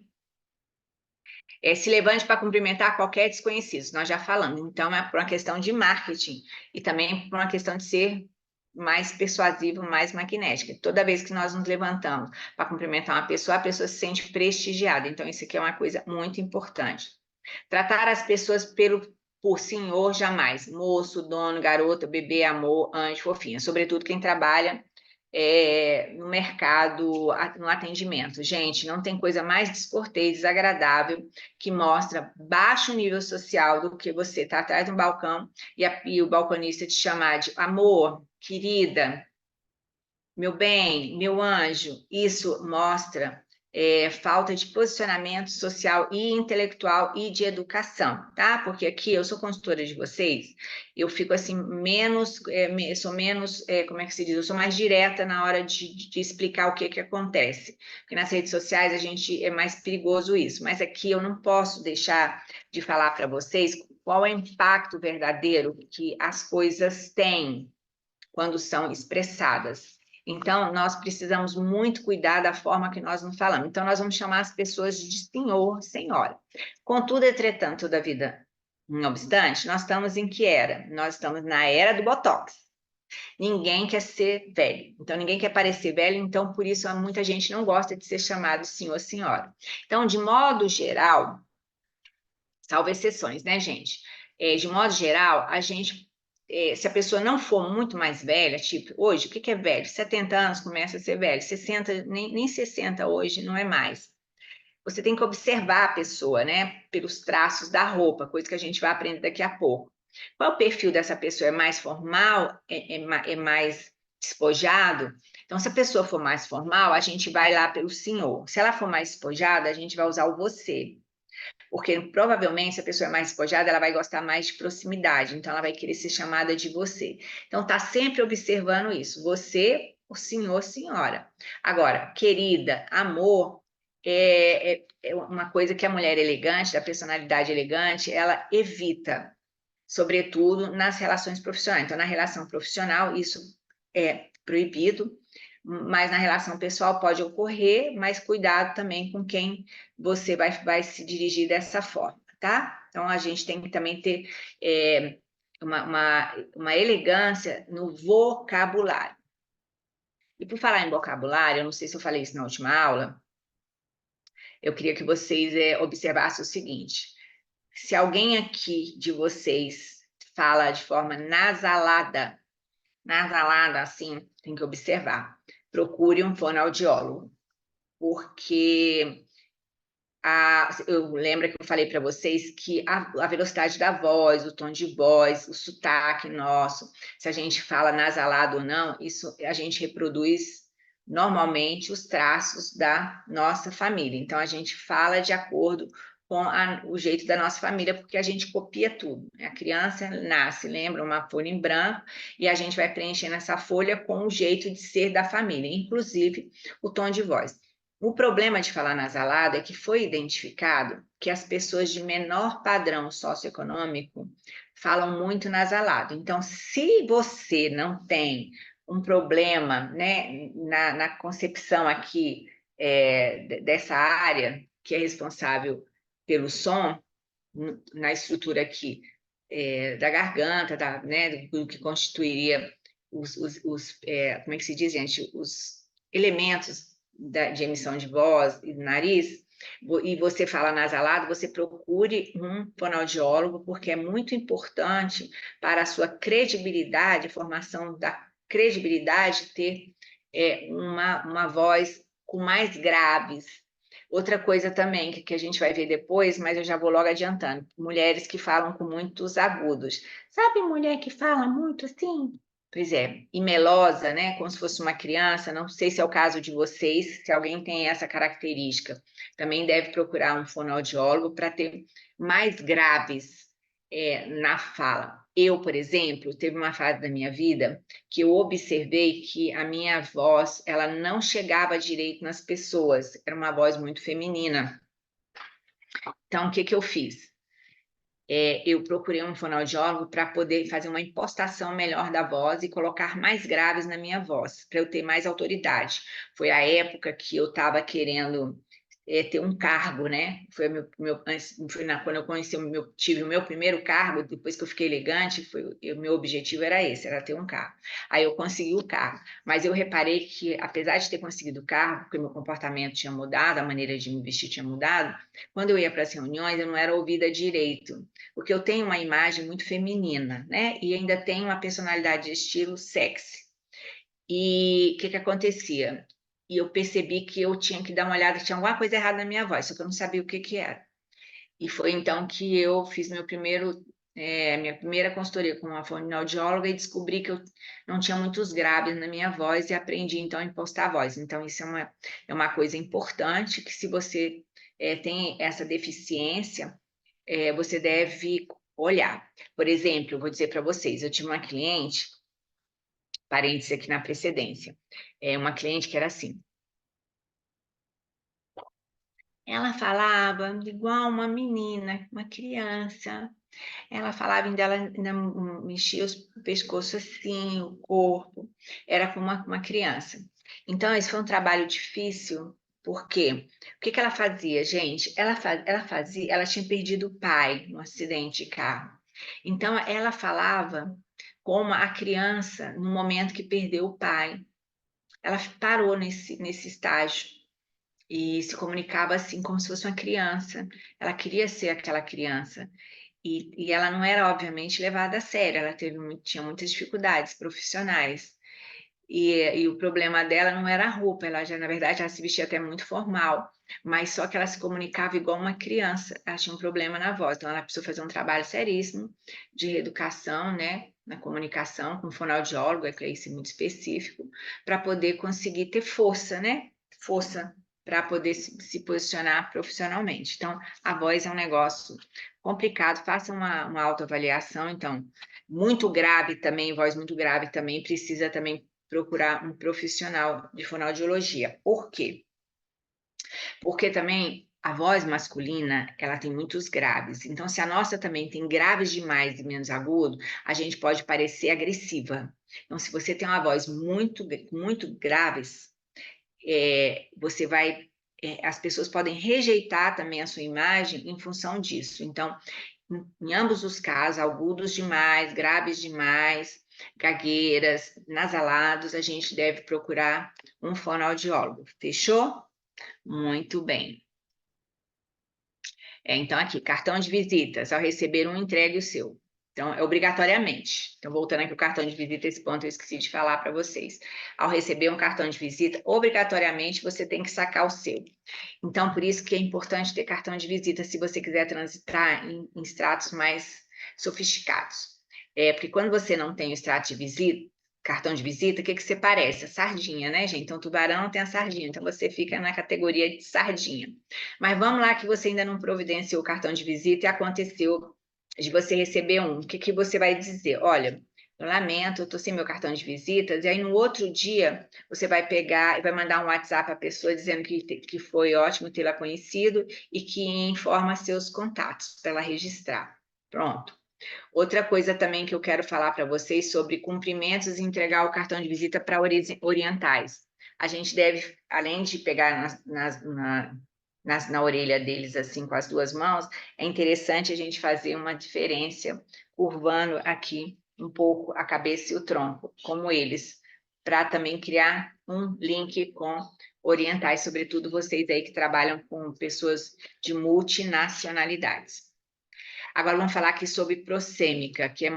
Se levante para cumprimentar qualquer desconhecido, nós já falamos. Então, é por uma questão de marketing e também por uma questão de ser mais persuasivo, mais magnética. Toda vez que nós nos levantamos para cumprimentar uma pessoa, a pessoa se sente prestigiada. Então, isso aqui é uma coisa muito importante. Tratar as pessoas por senhor jamais. Moço, dono, garota, bebê, amor, anjo, fofinha. Sobretudo quem trabalha no mercado, no atendimento. Gente, não tem coisa mais descortês, desagradável, que mostra baixo nível social do que você estar atrás de um balcão e o balconista te chamar de amor, querida, meu bem, meu anjo. Isso mostra falta de posicionamento social e intelectual e de educação, tá? Porque aqui eu sou consultora de vocês, eu fico assim sou menos, como é que se diz? Eu sou mais direta na hora de explicar o que que acontece. Porque nas redes sociais a gente é mais perigoso isso, mas aqui eu não posso deixar de falar para vocês qual é o impacto verdadeiro que as coisas têm quando são expressadas. Então, nós precisamos muito cuidar da forma que nós nos falamos. Então, nós vamos chamar as pessoas de senhor, senhora. Contudo, entretanto, da vida, não obstante, nós estamos em que era? Nós estamos na era do Botox. Ninguém quer ser velho. Então, ninguém quer parecer velho. Então, por isso, muita gente não gosta de ser chamado senhor, senhora. Então, de modo geral, salvo exceções, né, gente? De modo geral, a gente, se a pessoa não for muito mais velha, tipo, hoje, o que que é velho? 70 anos começa a ser velho, 60, nem 60 hoje não é mais. Você tem que observar a pessoa, né, pelos traços da roupa, coisa que a gente vai aprender daqui a pouco. Qual é o perfil dessa pessoa? É mais formal? É mais despojado? Então, se a pessoa for mais formal, a gente vai lá pelo senhor. Se ela for mais despojada, a gente vai usar o você. Porque provavelmente, se a pessoa é mais despojada, ela vai gostar mais de proximidade, então ela vai querer ser chamada de você. Então, tá sempre observando isso. Você, o senhor, senhora. Agora, querida, amor, é uma coisa que a mulher elegante, da personalidade elegante, ela evita, sobretudo nas relações profissionais. Então, na relação profissional, isso é proibido, mas na relação pessoal pode ocorrer, mas cuidado também com quem você vai se dirigir dessa forma, tá? Então, a gente tem que também ter uma elegância no vocabulário. E por falar em vocabulário, eu não sei se eu falei isso na última aula, eu queria que vocês observassem o seguinte: se alguém aqui de vocês fala de forma nasalada assim, tem que observar. Procure um fonoaudiólogo, porque eu lembro que eu falei para vocês que a velocidade da voz, o tom de voz, o sotaque nosso, se a gente fala nasalado ou não, isso a gente reproduz normalmente os traços da nossa família. Então, a gente fala de acordo com o jeito da nossa família, porque a gente copia tudo. A criança nasce, lembra, uma folha em branco, e a gente vai preenchendo essa folha com o jeito de ser da família, inclusive o tom de voz. O problema de falar nasalado é que foi identificado que as pessoas de menor padrão socioeconômico falam muito nasalado. Então, se você não tem um problema, né, na concepção aqui dessa área que é responsável pelo som, na estrutura aqui da garganta, né, do que constituiria como é que se diz, gente, os elementos de emissão de voz e do nariz, e você fala nasalado, você procure um fonoaudiólogo, porque é muito importante para a sua credibilidade, a formação da credibilidade, ter uma voz com mais graves. Outra coisa também que a gente vai ver depois, mas eu já vou logo adiantando, mulheres que falam com muitos agudos. Sabe mulher que fala muito assim? Pois é, e melosa, né? Como se fosse uma criança. Não sei se é o caso de vocês, se alguém tem essa característica. Também deve procurar um fonoaudiólogo para ter mais graves na fala. Eu, por exemplo, teve uma fase da minha vida que eu observei que a minha voz, ela não chegava direito nas pessoas. Era uma voz muito feminina. Então, o que que eu fiz? Eu procurei um fonoaudiólogo para poder fazer uma impostação melhor da voz e colocar mais graves na minha voz, para eu ter mais autoridade. Foi a época que eu estava querendo ter um cargo, né? Foi quando eu tive o meu primeiro cargo, depois que eu fiquei elegante, o meu objetivo era esse, era ter um cargo. Aí eu consegui o cargo, mas eu reparei que, apesar de ter conseguido o cargo, porque meu comportamento tinha mudado, a maneira de me vestir tinha mudado, quando eu ia para as reuniões, eu não era ouvida direito, porque eu tenho uma imagem muito feminina, né? E ainda tenho uma personalidade de estilo sexy. E o que acontecia? E eu percebi que eu tinha que dar uma olhada, que tinha alguma coisa errada na minha voz, só que eu não sabia o que era. E foi então que eu fiz minha primeira consultoria com uma fonoaudióloga e descobri que eu não tinha muitos graves na minha voz e aprendi então a impostar a voz. Então isso é uma coisa importante que se você tem essa deficiência, você deve olhar. Por exemplo, eu vou dizer para vocês, eu tinha uma cliente, parênteses aqui na precedência, uma cliente que era assim. Ela falava igual uma menina, uma criança. Ela falava dela, ainda mexia o pescoço assim, o corpo. Era como uma criança. Então, esse foi um trabalho difícil, porque o que ela fazia, gente? Ela tinha perdido o pai no acidente de carro. Então, ela falava como a criança no momento que perdeu o pai. Ela parou nesse estágio e se comunicava assim como se fosse uma criança. Ela queria ser aquela criança. E ela não era, obviamente, levada a sério, ela tinha muitas dificuldades profissionais. E o problema dela não era a roupa, ela já, na verdade, ela se vestia até muito formal, mas só que ela se comunicava igual uma criança, ela tinha um problema na voz, então ela precisou fazer um trabalho seríssimo de reeducação, né, na comunicação, com fonoaudiólogo, que é isso muito específico, para poder conseguir ter força, né, força para poder se posicionar profissionalmente. Então, a voz é um negócio complicado, faça uma autoavaliação, então, muito grave também, voz muito grave também, precisa também procurar um profissional de fonoaudiologia. Por quê? Porque também a voz masculina, ela tem muitos graves. Então, se a nossa também tem graves demais e menos agudo, a gente pode parecer agressiva. Então, se você tem uma voz muito graves, você vai as pessoas podem rejeitar também a sua imagem em função disso. Então, em ambos os casos, agudos demais, graves demais, gagueiras, nasalados, a gente deve procurar um fonoaudiólogo. Fechou? Muito bem. Então, aqui, cartão de visitas. Ao receber um, entregue o seu. Então, é obrigatoriamente. Então, voltando aqui o cartão de visita, esse ponto eu esqueci de falar para vocês. Ao receber um cartão de visita, obrigatoriamente você tem que sacar o seu. Então, por isso que é importante ter cartão de visita se você quiser transitar em extratos mais sofisticados. Porque quando você não tem o extrato de visita, cartão de visita, o que você parece? A sardinha, né, gente? Então, tubarão não tem a sardinha, então você fica na categoria de sardinha. Mas vamos lá que você ainda não providenciou o cartão de visita e aconteceu de você receber um. O que você vai dizer? Olha, eu lamento, eu estou sem meu cartão de visitas, e aí no outro dia você vai pegar e vai mandar um WhatsApp à pessoa dizendo que foi ótimo tê-la conhecido e que informa seus contatos para ela registrar. Pronto. Outra coisa também que eu quero falar para vocês sobre cumprimentos e entregar o cartão de visita para orientais. A gente deve, além de pegar na orelha deles assim com as duas mãos, é interessante a gente fazer uma diferença, curvando aqui um pouco a cabeça e o tronco, como eles, para também criar um link com orientais, sobretudo vocês aí que trabalham com pessoas de multinacionalidades. Agora vamos falar aqui sobre prosêmica, que é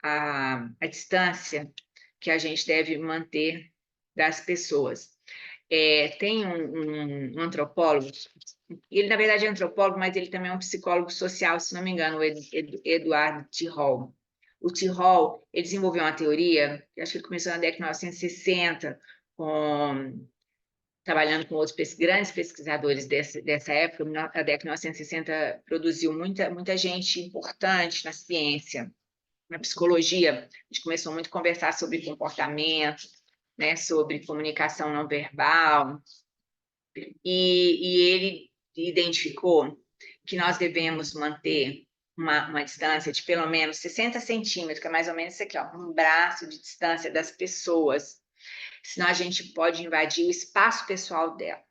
a distância que a gente deve manter das pessoas. Tem um antropólogo, ele na verdade é antropólogo, mas ele também é um psicólogo social, se não me engano, o Eduardo Tirol. O Tirol, ele desenvolveu uma teoria, acho que ele começou na década de 1960, trabalhando com outros grandes pesquisadores dessa época. A década de 1960 produziu muita gente importante na ciência, na psicologia. A gente começou muito a conversar sobre comportamento, né, sobre comunicação não verbal, e ele identificou que nós devemos manter uma distância de pelo menos 60 centímetros, que é mais ou menos isso aqui, ó, um braço de distância das pessoas, senão a gente pode invadir o espaço pessoal dela.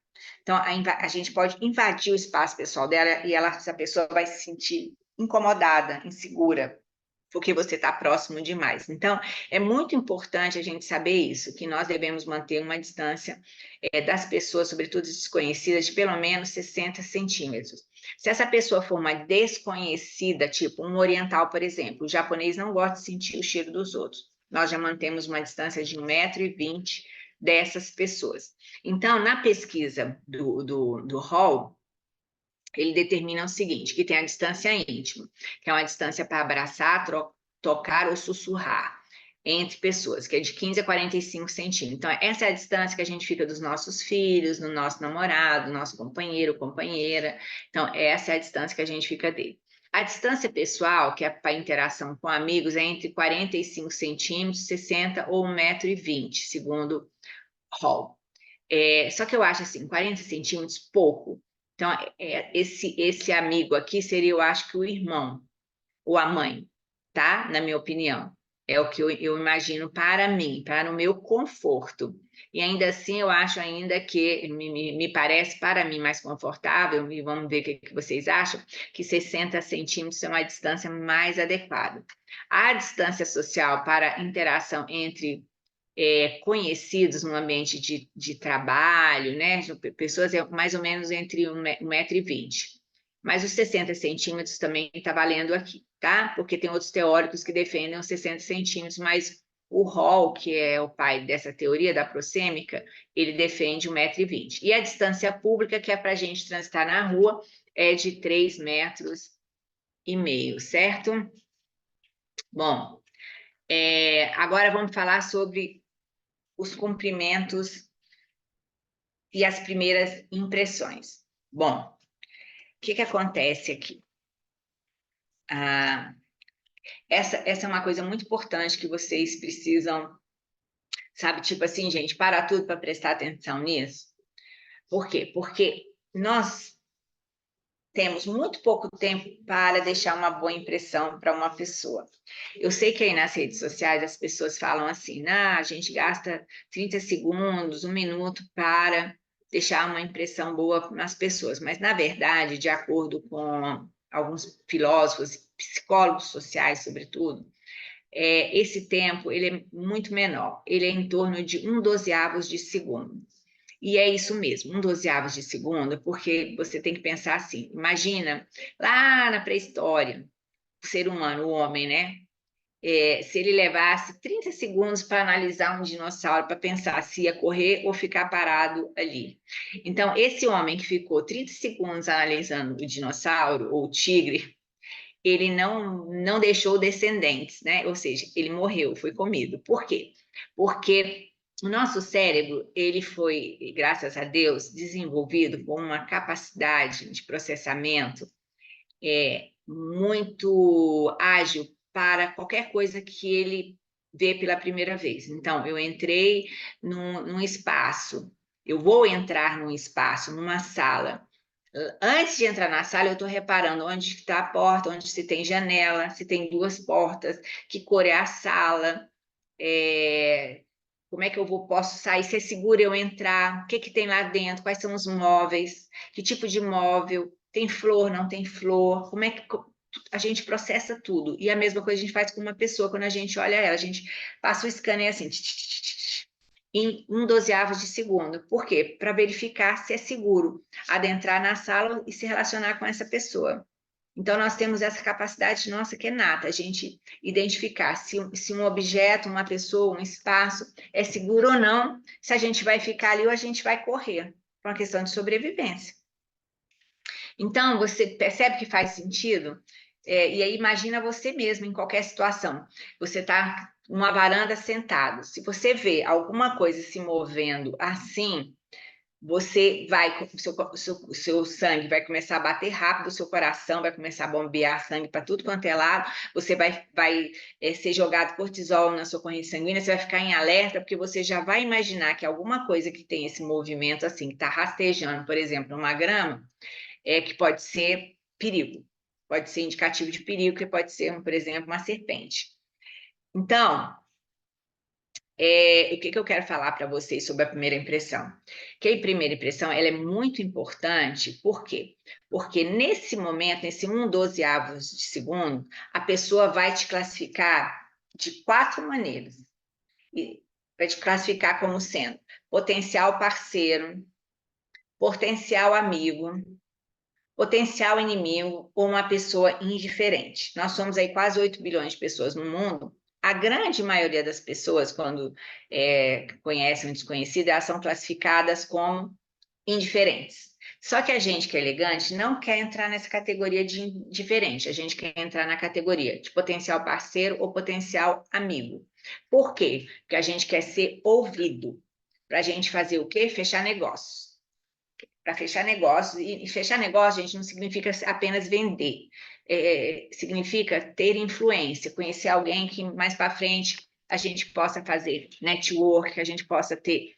Então, a gente pode invadir o espaço pessoal dela e essa pessoa vai se sentir incomodada, insegura, porque você está próximo demais. Então, é muito importante a gente saber isso, que nós devemos manter uma distância das pessoas, sobretudo desconhecidas, de pelo menos 60 centímetros. Se essa pessoa for uma desconhecida, tipo um oriental, por exemplo, o japonês não gosta de sentir o cheiro dos outros. Nós já mantemos uma distância de 1,20 m dessas pessoas. Então, na pesquisa do Hall, ele determina o seguinte, que tem a distância íntima, que é uma distância para abraçar, tocar ou sussurrar entre pessoas, que é de 15 a 45 centímetros. Então, essa é a distância que a gente fica dos nossos filhos, do nosso namorado, nosso companheiro, companheira. Então, essa é a distância que a gente fica dele. A distância pessoal, que é para interação com amigos, é entre 45 centímetros, 60 ou 1,20 m, segundo Hall. Só que eu acho assim, 40 centímetros, pouco. Então, esse amigo aqui seria, eu acho que o irmão ou a mãe, tá? Na minha opinião. É o que eu imagino para mim, para o meu conforto. E ainda assim, eu acho ainda que, me parece para mim mais confortável, e vamos ver o que vocês acham, que 60 centímetros é uma distância mais adequada. A distância social para interação entre conhecidos no ambiente de trabalho, né? Pessoas mais ou menos entre 1,20 m. Mas os 60 centímetros também está valendo aqui, tá? Porque tem outros teóricos que defendem os 60 centímetros, mas o Hall, que é o pai dessa teoria da proxêmica, ele defende 1,20 m. E a distância pública, que é para a gente transitar na rua, é de 3,5 m, certo? Bom, agora vamos falar sobre os cumprimentos e as primeiras impressões. Bom, o que acontece aqui? Essa é uma coisa muito importante que vocês precisam, sabe, tipo assim, gente, parar tudo para prestar atenção nisso. Por quê? Porque nós temos muito pouco tempo para deixar uma boa impressão para uma pessoa. Eu sei que aí nas redes sociais as pessoas falam assim, a gente gasta 30 segundos, 1 minuto para deixar uma impressão boa nas pessoas, mas na verdade, de acordo com alguns filósofos, psicólogos sociais, sobretudo, esse tempo ele é muito menor, ele é em torno de 1/12 de segundo. E é isso mesmo, 1/12 de segundo, porque você tem que pensar assim, imagina, lá na pré-história, o ser humano, o homem, né? Se ele levasse 30 segundos para analisar um dinossauro, para pensar se ia correr ou ficar parado ali. Então, esse homem que ficou 30 segundos analisando o dinossauro ou o tigre, ele não deixou descendentes, né? Ou seja, ele morreu, foi comido. Por quê? Porque o nosso cérebro, ele foi, graças a Deus, desenvolvido com uma capacidade de processamento muito ágil para qualquer coisa que ele vê pela primeira vez. Então, eu entrei num espaço, eu vou entrar num espaço, numa sala. Antes de entrar na sala, eu estou reparando onde está a porta, onde se tem janela, se tem duas portas, que cor é a sala, como é que posso sair, se é seguro eu entrar, o que tem lá dentro, quais são os móveis, que tipo de móvel, tem flor, não tem flor, como é que a gente processa tudo. E a mesma coisa a gente faz com uma pessoa, quando a gente olha ela, a gente passa o scanner assim, em 1/12 de segundo. Por quê? Para verificar se é seguro adentrar na sala e se relacionar com essa pessoa. Então, nós temos essa capacidade nossa que é nata, a gente identificar se um objeto, uma pessoa, um espaço é seguro ou não, se a gente vai ficar ali ou a gente vai correr, por uma questão de sobrevivência. Então, você percebe que faz sentido? E aí, imagina você mesmo em qualquer situação. Você está numa varanda sentado. Se você vê alguma coisa se movendo assim, você vai, o seu sangue vai começar a bater rápido, o seu coração vai começar a bombear sangue para tudo quanto é lado, você vai ser jogado cortisol na sua corrente sanguínea, você vai ficar em alerta, porque você já vai imaginar que alguma coisa que tem esse movimento assim, que está rastejando, por exemplo, numa grama, que pode ser perigo, pode ser indicativo de perigo, que pode ser, por exemplo, uma serpente. Então, o que eu quero falar para vocês sobre a primeira impressão? Que a primeira impressão ela é muito importante, por quê? Porque nesse momento, nesse 1/12 de segundo, a pessoa vai te classificar de 4 maneiras. E vai te classificar como sendo potencial parceiro, potencial amigo, potencial inimigo ou uma pessoa indiferente. Nós somos aí quase 8 bilhões de pessoas no mundo. A grande maioria das pessoas, quando conhecem um desconhecido, elas são classificadas como indiferentes. Só que a gente que é elegante não quer entrar nessa categoria de indiferente, a gente quer entrar na categoria de potencial parceiro ou potencial amigo. Por quê? Porque a gente quer ser ouvido. Para a gente fazer o quê? Fechar negócios. Para fechar negócios, e fechar negócio, gente, não significa apenas vender, significa ter influência, conhecer alguém que mais para frente a gente possa fazer network, que a gente possa ter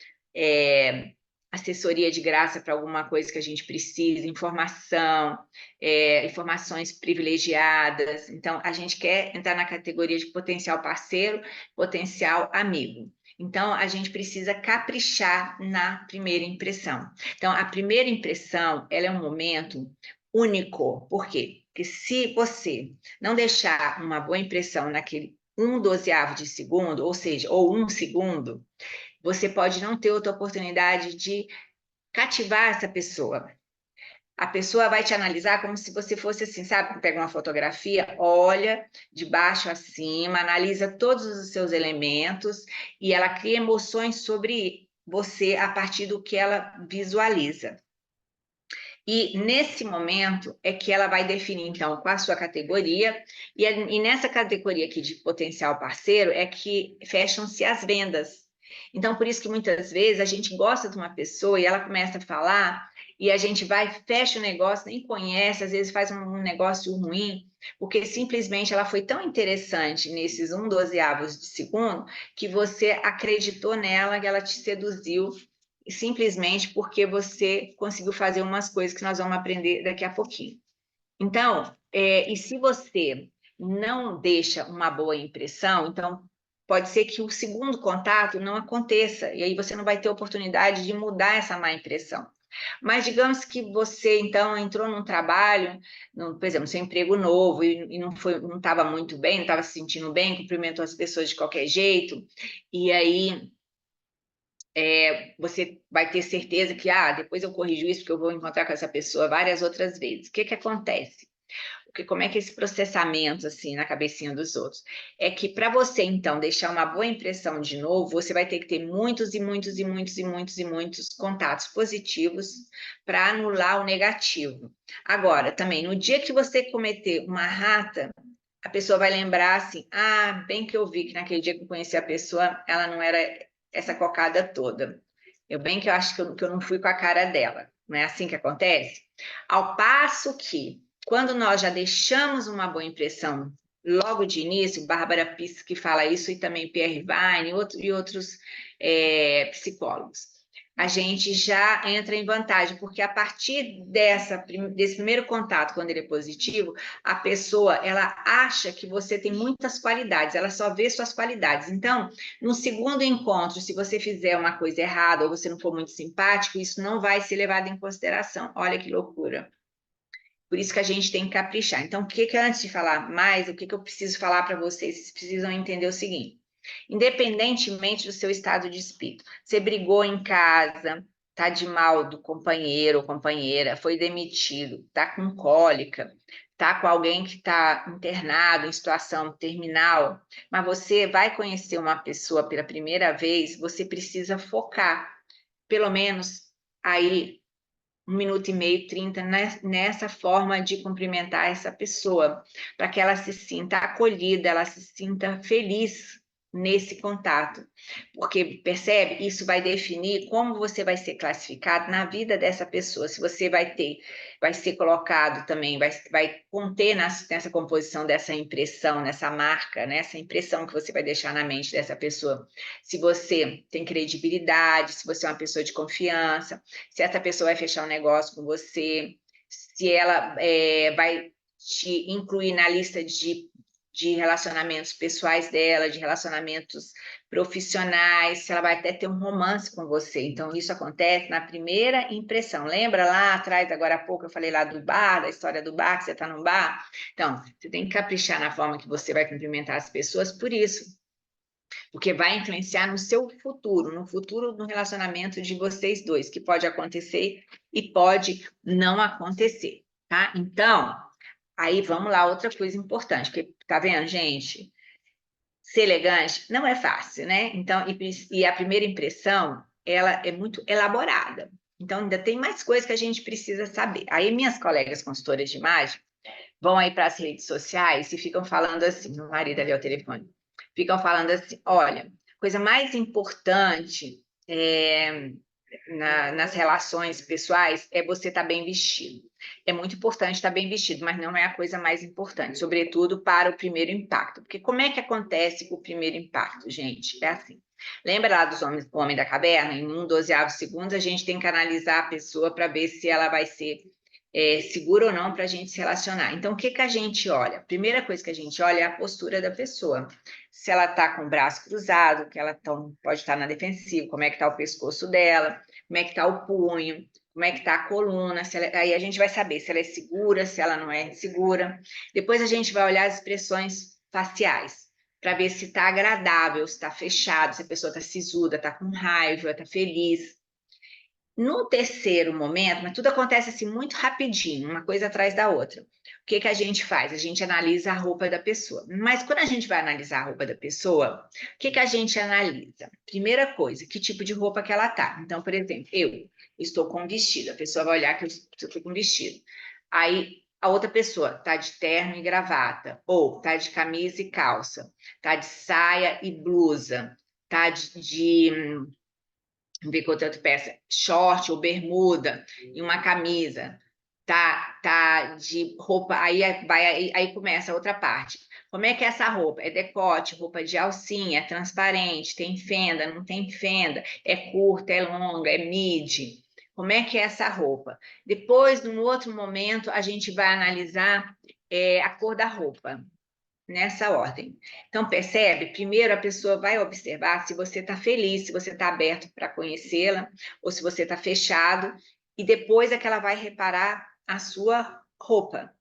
assessoria de graça para alguma coisa que a gente precisa, informação, informações privilegiadas. Então, a gente quer entrar na categoria de potencial parceiro, potencial amigo. Então, a gente precisa caprichar na primeira impressão. Então, a primeira impressão, ela é um momento único. Por quê? Porque se você não deixar uma boa impressão naquele 1/12 de segundo, ou seja, ou 1 segundo, você pode não ter outra oportunidade de cativar essa pessoa. A pessoa vai te analisar como se você fosse assim, sabe? Pega uma fotografia, olha de baixo a cima, analisa todos os seus elementos e ela cria emoções sobre você a partir do que ela visualiza. E nesse momento é que ela vai definir, então, qual a sua categoria, e nessa categoria aqui de potencial parceiro é que fecham-se as vendas. Então, por isso que muitas vezes a gente gosta de uma pessoa e ela começa a falar, e a gente vai, fecha o negócio, nem conhece, às vezes faz um negócio ruim, porque simplesmente ela foi tão interessante nesses 1/12 de segundo que você acreditou nela, que ela te seduziu simplesmente porque você conseguiu fazer umas coisas que nós vamos aprender daqui a pouquinho. Então, e se você não deixa uma boa impressão, então pode ser que o segundo contato não aconteça, e aí você não vai ter oportunidade de mudar essa má impressão. Mas digamos que você, então, entrou num trabalho, por exemplo, seu emprego novo, e não estava muito bem, não estava se sentindo bem, cumprimentou as pessoas de qualquer jeito, e aí você vai ter certeza que, depois eu corrijo isso, porque eu vou encontrar com essa pessoa várias outras vezes. O que que acontece? Como é que é esse processamento, assim, na cabecinha dos outros? É que para você, então, deixar uma boa impressão de novo, você vai ter que ter muitos e muitos e muitos e muitos e muitos contatos positivos para anular o negativo. Agora, também, no dia que você cometer uma rata, a pessoa vai lembrar assim, bem que eu vi que naquele dia que eu conheci a pessoa, ela não era essa cocada toda. Bem que eu acho que eu não fui com a cara dela. Não é assim que acontece? Ao passo que, quando nós já deixamos uma boa impressão logo de início, Bárbara Pisse que fala isso, e também Pierre Vine e outros psicólogos, a gente já entra em vantagem, porque a partir desse primeiro contato, quando ele é positivo, a pessoa, ela acha que você tem muitas qualidades, ela só vê suas qualidades. Então, no segundo encontro, se você fizer uma coisa errada ou você não for muito simpático, isso não vai ser levado em consideração. Olha que loucura. Por isso que a gente tem que caprichar. Então, antes de falar mais, o que eu preciso falar para vocês? Vocês precisam entender o seguinte: independentemente do seu estado de espírito, você brigou em casa, tá de mal do companheiro ou companheira, foi demitido, tá com cólica, tá com alguém que está internado em situação terminal, mas você vai conhecer uma pessoa pela primeira vez, você precisa focar, pelo menos aí 1 minuto e meio, 30, nessa forma de cumprimentar essa pessoa, para que ela se sinta acolhida, ela se sinta feliz nesse contato. Porque, percebe? Isso vai definir como você vai ser classificado na vida dessa pessoa. Se você vai ser colocado também, vai conter nessa composição dessa impressão, nessa marca, nessa impressão que você vai deixar na mente dessa pessoa. Se você tem credibilidade, se você é uma pessoa de confiança, se essa pessoa vai fechar um negócio com você, se ela vai te incluir na lista de de relacionamentos pessoais dela, de relacionamentos profissionais, se ela vai até ter um romance com você. Então, isso acontece na primeira impressão. Lembra lá atrás, agora há pouco, eu falei lá do bar, da história do bar, que você está no bar? Então, você tem que caprichar na forma que você vai cumprimentar as pessoas por isso, porque vai influenciar no seu futuro, no futuro do relacionamento de vocês dois, que pode acontecer e pode não acontecer, tá? Então, aí vamos lá, outra coisa importante, porque tá vendo, gente? Ser elegante não é fácil, né? Então, e a primeira impressão, ela é muito elaborada. Então, ainda tem mais coisas que a gente precisa saber. Aí, minhas colegas consultoras de imagem vão aí para as redes sociais e ficam falando assim, meu marido ali ao telefone, ficam falando assim, olha, coisa mais importante nas relações pessoais é você estar bem vestido. É muito importante estar bem vestido, mas não é a coisa mais importante, sobretudo para o primeiro impacto. Porque como é que acontece o primeiro impacto, gente? É assim. Lembra lá dos homens, do Homem da Caverna? Em 1/12 segundos, a gente tem que analisar a pessoa para ver se ela vai ser segura ou não para a gente se relacionar. Então, o que que a gente olha? A primeira coisa que a gente olha é a postura da pessoa. Se ela está com o braço cruzado, que ela pode estar na defensiva, como é que está o pescoço dela, como é que está o punho, como é que está a coluna, aí a gente vai saber se ela é segura, se ela não é segura. Depois a gente vai olhar as expressões faciais, para ver se está agradável, se está fechado, se a pessoa está sisuda, está com raiva, está feliz. No terceiro momento, mas tudo acontece assim muito rapidinho, uma coisa atrás da outra. O que que a gente faz? A gente analisa a roupa da pessoa. Mas quando a gente vai analisar a roupa da pessoa, o que que a gente analisa? Primeira coisa, que tipo de roupa que ela tá. Então, por exemplo, eu estou com um vestido, a pessoa vai olhar que eu estou com um vestido. Aí a outra pessoa tá de terno e gravata, ou tá de camisa e calça, tá de saia e blusa, tá vamos ver que outra peça, short ou bermuda e uma camisa, tá de roupa, aí começa a outra parte. Como é que é essa roupa? É decote, roupa de alcinha, é transparente, tem fenda, não tem fenda, é curta, é longa, é midi. Como é que é essa roupa? Depois, num outro momento, a gente vai analisar a cor da roupa nessa ordem. Então, percebe? Primeiro, a pessoa vai observar se você está feliz, se você está aberto para conhecê-la, ou se você está fechado, e depois é que ela vai reparar a sua roupa.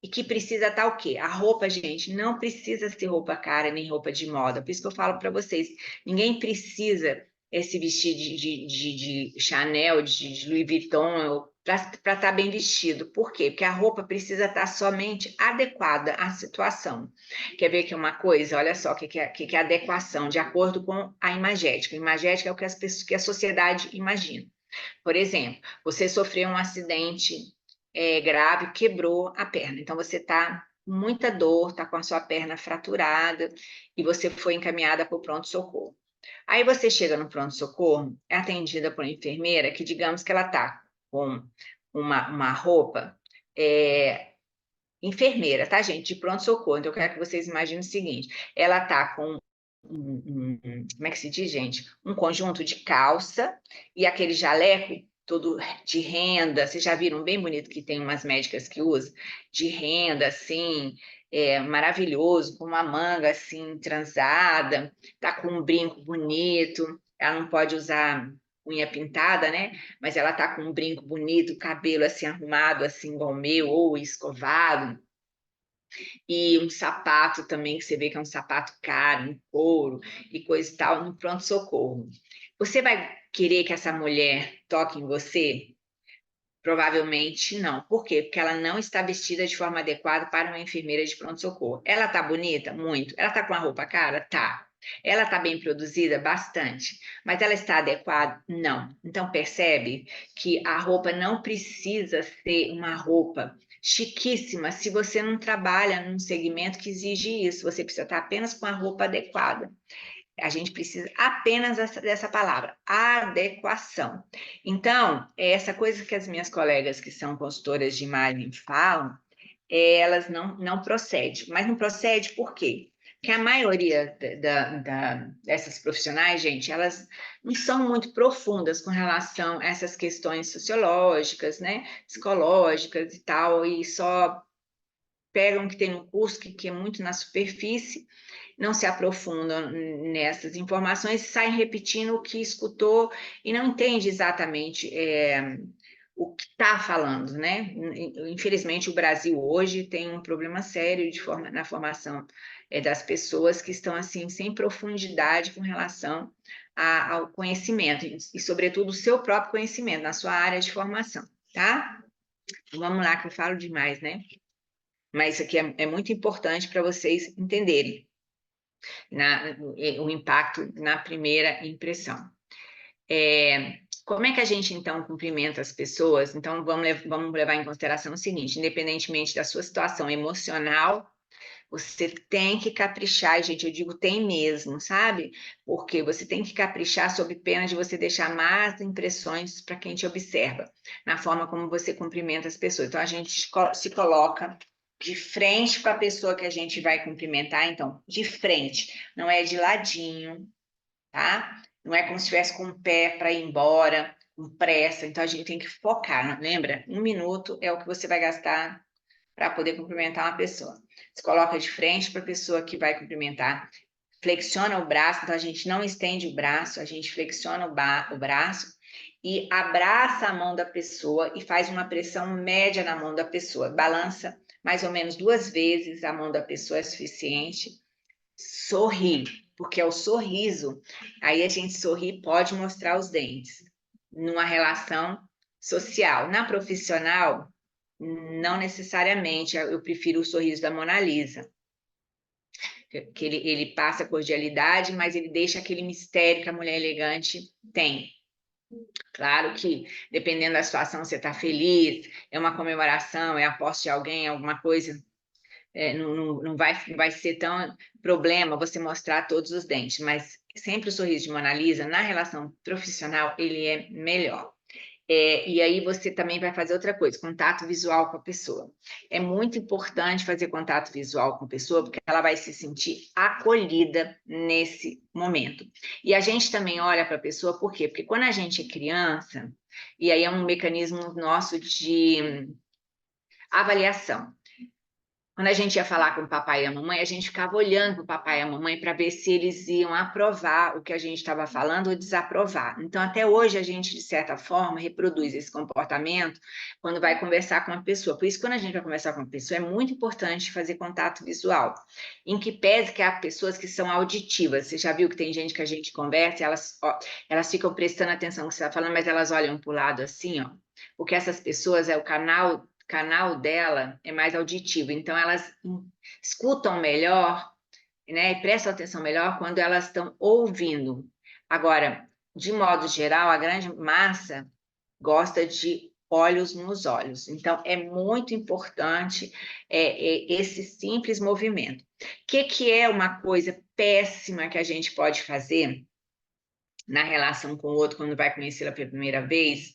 E que precisa estar o quê? A roupa, gente, não precisa ser roupa cara nem roupa de moda. Por isso que eu falo para vocês, ninguém precisa se vestir de Chanel, de Louis Vuitton, para estar bem vestido. Por quê? Porque a roupa precisa estar somente adequada à situação. Quer ver que uma coisa? Olha só o que é adequação, de acordo com a imagética. A imagética é o que, que a sociedade imagina. Por exemplo, você sofreu um acidente grave, quebrou a perna. Então, você está com muita dor, está com a sua perna fraturada e você foi encaminhada para o pronto-socorro. Aí você chega no pronto-socorro, é atendida por uma enfermeira que, digamos que ela está com uma roupa enfermeira, tá, gente? De pronto-socorro. Então, eu quero que vocês imaginem o seguinte: ela está com como é que se diz, gente? Um conjunto de calça e aquele jaleco todo de renda. Vocês já viram bem bonito que tem umas médicas que usam? De renda, assim, maravilhoso, com uma manga assim, transada, tá com um brinco bonito. Ela não pode usar unha pintada, né? Mas ela tá com um brinco bonito, cabelo assim arrumado, assim, igual o meu, ou escovado e um sapato também, que você vê que é um sapato caro, um couro e coisa e tal, no pronto-socorro. Você vai querer que essa mulher toque em você? Provavelmente não. Por quê? Porque ela não está vestida de forma adequada para uma enfermeira de pronto-socorro. Ela tá bonita? Muito. Ela tá com a roupa cara? Tá. Ela tá bem produzida? Bastante. Mas ela está adequada? Não. Então percebe que a roupa não precisa ser uma roupa chiquíssima se você não trabalha num segmento que exige isso. Você precisa estar apenas com a roupa adequada. A gente precisa apenas dessa palavra, adequação. Então, essa coisa que as minhas colegas que são consultoras de imagem falam, elas não procedem. Mas não procede por quê? Porque a maioria dessas profissionais, gente, elas não são muito profundas com relação a essas questões sociológicas, né, psicológicas e tal, e só pegam o que tem no curso, que é muito na superfície, não se aprofundam nessas informações, saem repetindo o que escutou e não entende exatamente o que está falando, né? Infelizmente, o Brasil hoje tem um problema sério na formação das pessoas que estão assim sem profundidade com relação ao conhecimento e, sobretudo, o seu próprio conhecimento na sua área de formação, tá? Vamos lá, que eu falo demais, né? Mas isso aqui é muito importante para vocês entenderem o impacto na primeira impressão. Como é que a gente, então, cumprimenta as pessoas? Então, vamos levar em consideração o seguinte, independentemente da sua situação emocional, você tem que caprichar, e, gente, eu digo tem mesmo, sabe? Porque você tem que caprichar sob pena de você deixar más impressões para quem te observa, na forma como você cumprimenta as pessoas. Então, a gente se coloca de frente para a pessoa que a gente vai cumprimentar, então, de frente, não é de ladinho, tá? Não é como se estivesse com o pé para ir embora, com pressa. Então, a gente tem que focar, lembra? 1 minuto é o que você vai gastar para poder cumprimentar uma pessoa. Se coloca de frente para a pessoa que vai cumprimentar, flexiona o braço, então a gente não estende o braço, a gente flexiona o braço e abraça a mão da pessoa e faz uma pressão média na mão da pessoa. Balança mais ou menos 2 vezes a mão da pessoa é suficiente. Sorri, porque é o sorriso. Aí a gente sorri, pode mostrar os dentes. Numa relação social. Na profissional, não necessariamente, eu prefiro o sorriso da Mona Lisa, que ele passa cordialidade, mas ele deixa aquele mistério que a mulher elegante tem. Claro que, dependendo da situação, você está feliz, é uma comemoração, é a posse de alguém, alguma coisa, não vai ser tão problema você mostrar todos os dentes, mas sempre o sorriso de Mona Lisa, na relação profissional, ele é melhor. E aí você também vai fazer outra coisa, contato visual com a pessoa. É muito importante fazer contato visual com a pessoa, porque ela vai se sentir acolhida nesse momento. E a gente também olha para a pessoa, por quê? Porque quando a gente é criança, e aí é um mecanismo nosso de avaliação. Quando a gente ia falar com o papai e a mamãe, a gente ficava olhando para o papai e a mamãe para ver se eles iam aprovar o que a gente estava falando ou desaprovar. Então, até hoje, a gente, de certa forma, reproduz esse comportamento quando vai conversar com uma pessoa. Por isso, quando a gente vai conversar com uma pessoa, é muito importante fazer contato visual. Em que pese que há pessoas que são auditivas. Você já viu que tem gente que a gente conversa e elas ficam prestando atenção no que você está falando, mas elas olham para o lado assim, ó. Porque essas pessoas, o canal dela é mais auditivo, então elas escutam melhor, né, e prestam atenção melhor quando elas estão ouvindo. Agora, de modo geral, a grande massa gosta de olhos nos olhos. Então, é muito importante esse simples movimento. O que é uma coisa péssima que a gente pode fazer na relação com o outro quando vai conhecê-la pela primeira vez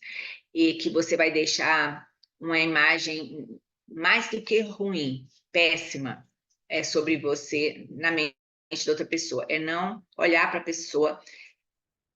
e que você vai deixar uma imagem mais do que ruim, péssima, sobre você na mente da outra pessoa. É não olhar para a pessoa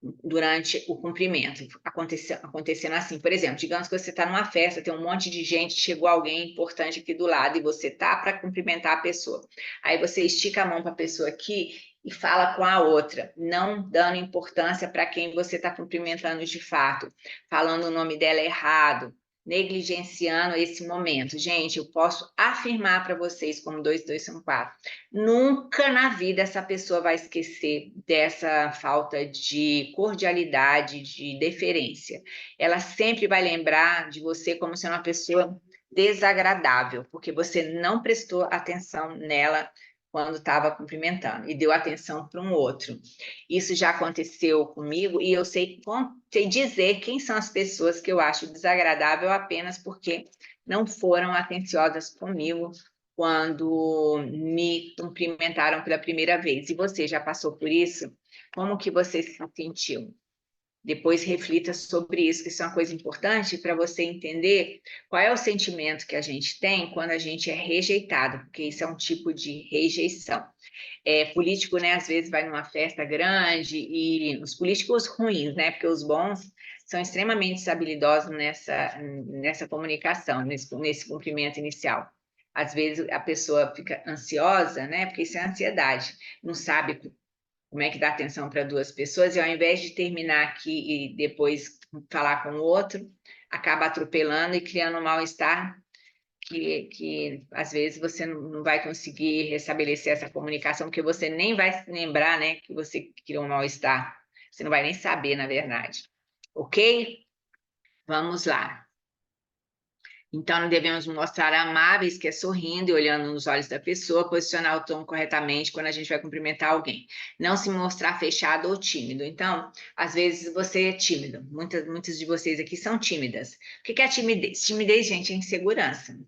durante o cumprimento, acontecendo assim. Por exemplo, digamos que você está numa festa, tem um monte de gente, chegou alguém importante aqui do lado e você tá para cumprimentar a pessoa. Aí você estica a mão para a pessoa aqui e fala com a outra, não dando importância para quem você está cumprimentando de fato, falando o nome dela errado, negligenciando esse momento. Gente, eu posso afirmar para vocês, como 2 são 4, nunca na vida essa pessoa vai esquecer dessa falta de cordialidade, de deferência. Ela sempre vai lembrar de você como sendo uma pessoa desagradável, porque você não prestou atenção nela quando estava cumprimentando e deu atenção para um outro. Isso já aconteceu comigo e eu sei dizer quem são as pessoas que eu acho desagradável apenas porque não foram atenciosas comigo quando me cumprimentaram pela primeira vez. E você já passou por isso? Como que você se sentiu? Depois reflita sobre isso, que isso é uma coisa importante para você entender qual é o sentimento que a gente tem quando a gente é rejeitado, porque isso é um tipo de rejeição. Político, né, às vezes vai numa festa grande e os políticos ruins, né, porque os bons são extremamente habilidosos nessa comunicação, nesse cumprimento inicial. Às vezes a pessoa fica ansiosa, né? Porque isso é ansiedade, não sabe como é que dá atenção para duas pessoas, e ao invés de terminar aqui e depois falar com o outro, acaba atropelando e criando um mal-estar que às vezes você não vai conseguir restabelecer essa comunicação, porque você nem vai se lembrar, né, que você criou um mal-estar. Você não vai nem saber, na verdade. Ok? Vamos lá. Então, devemos mostrar amáveis, que é sorrindo e olhando nos olhos da pessoa, posicionar o tom corretamente quando a gente vai cumprimentar alguém. Não se mostrar fechado ou tímido. Então, às vezes você é tímido. Muitas de vocês aqui são tímidas. O que é a timidez? Timidez, gente, é insegurança.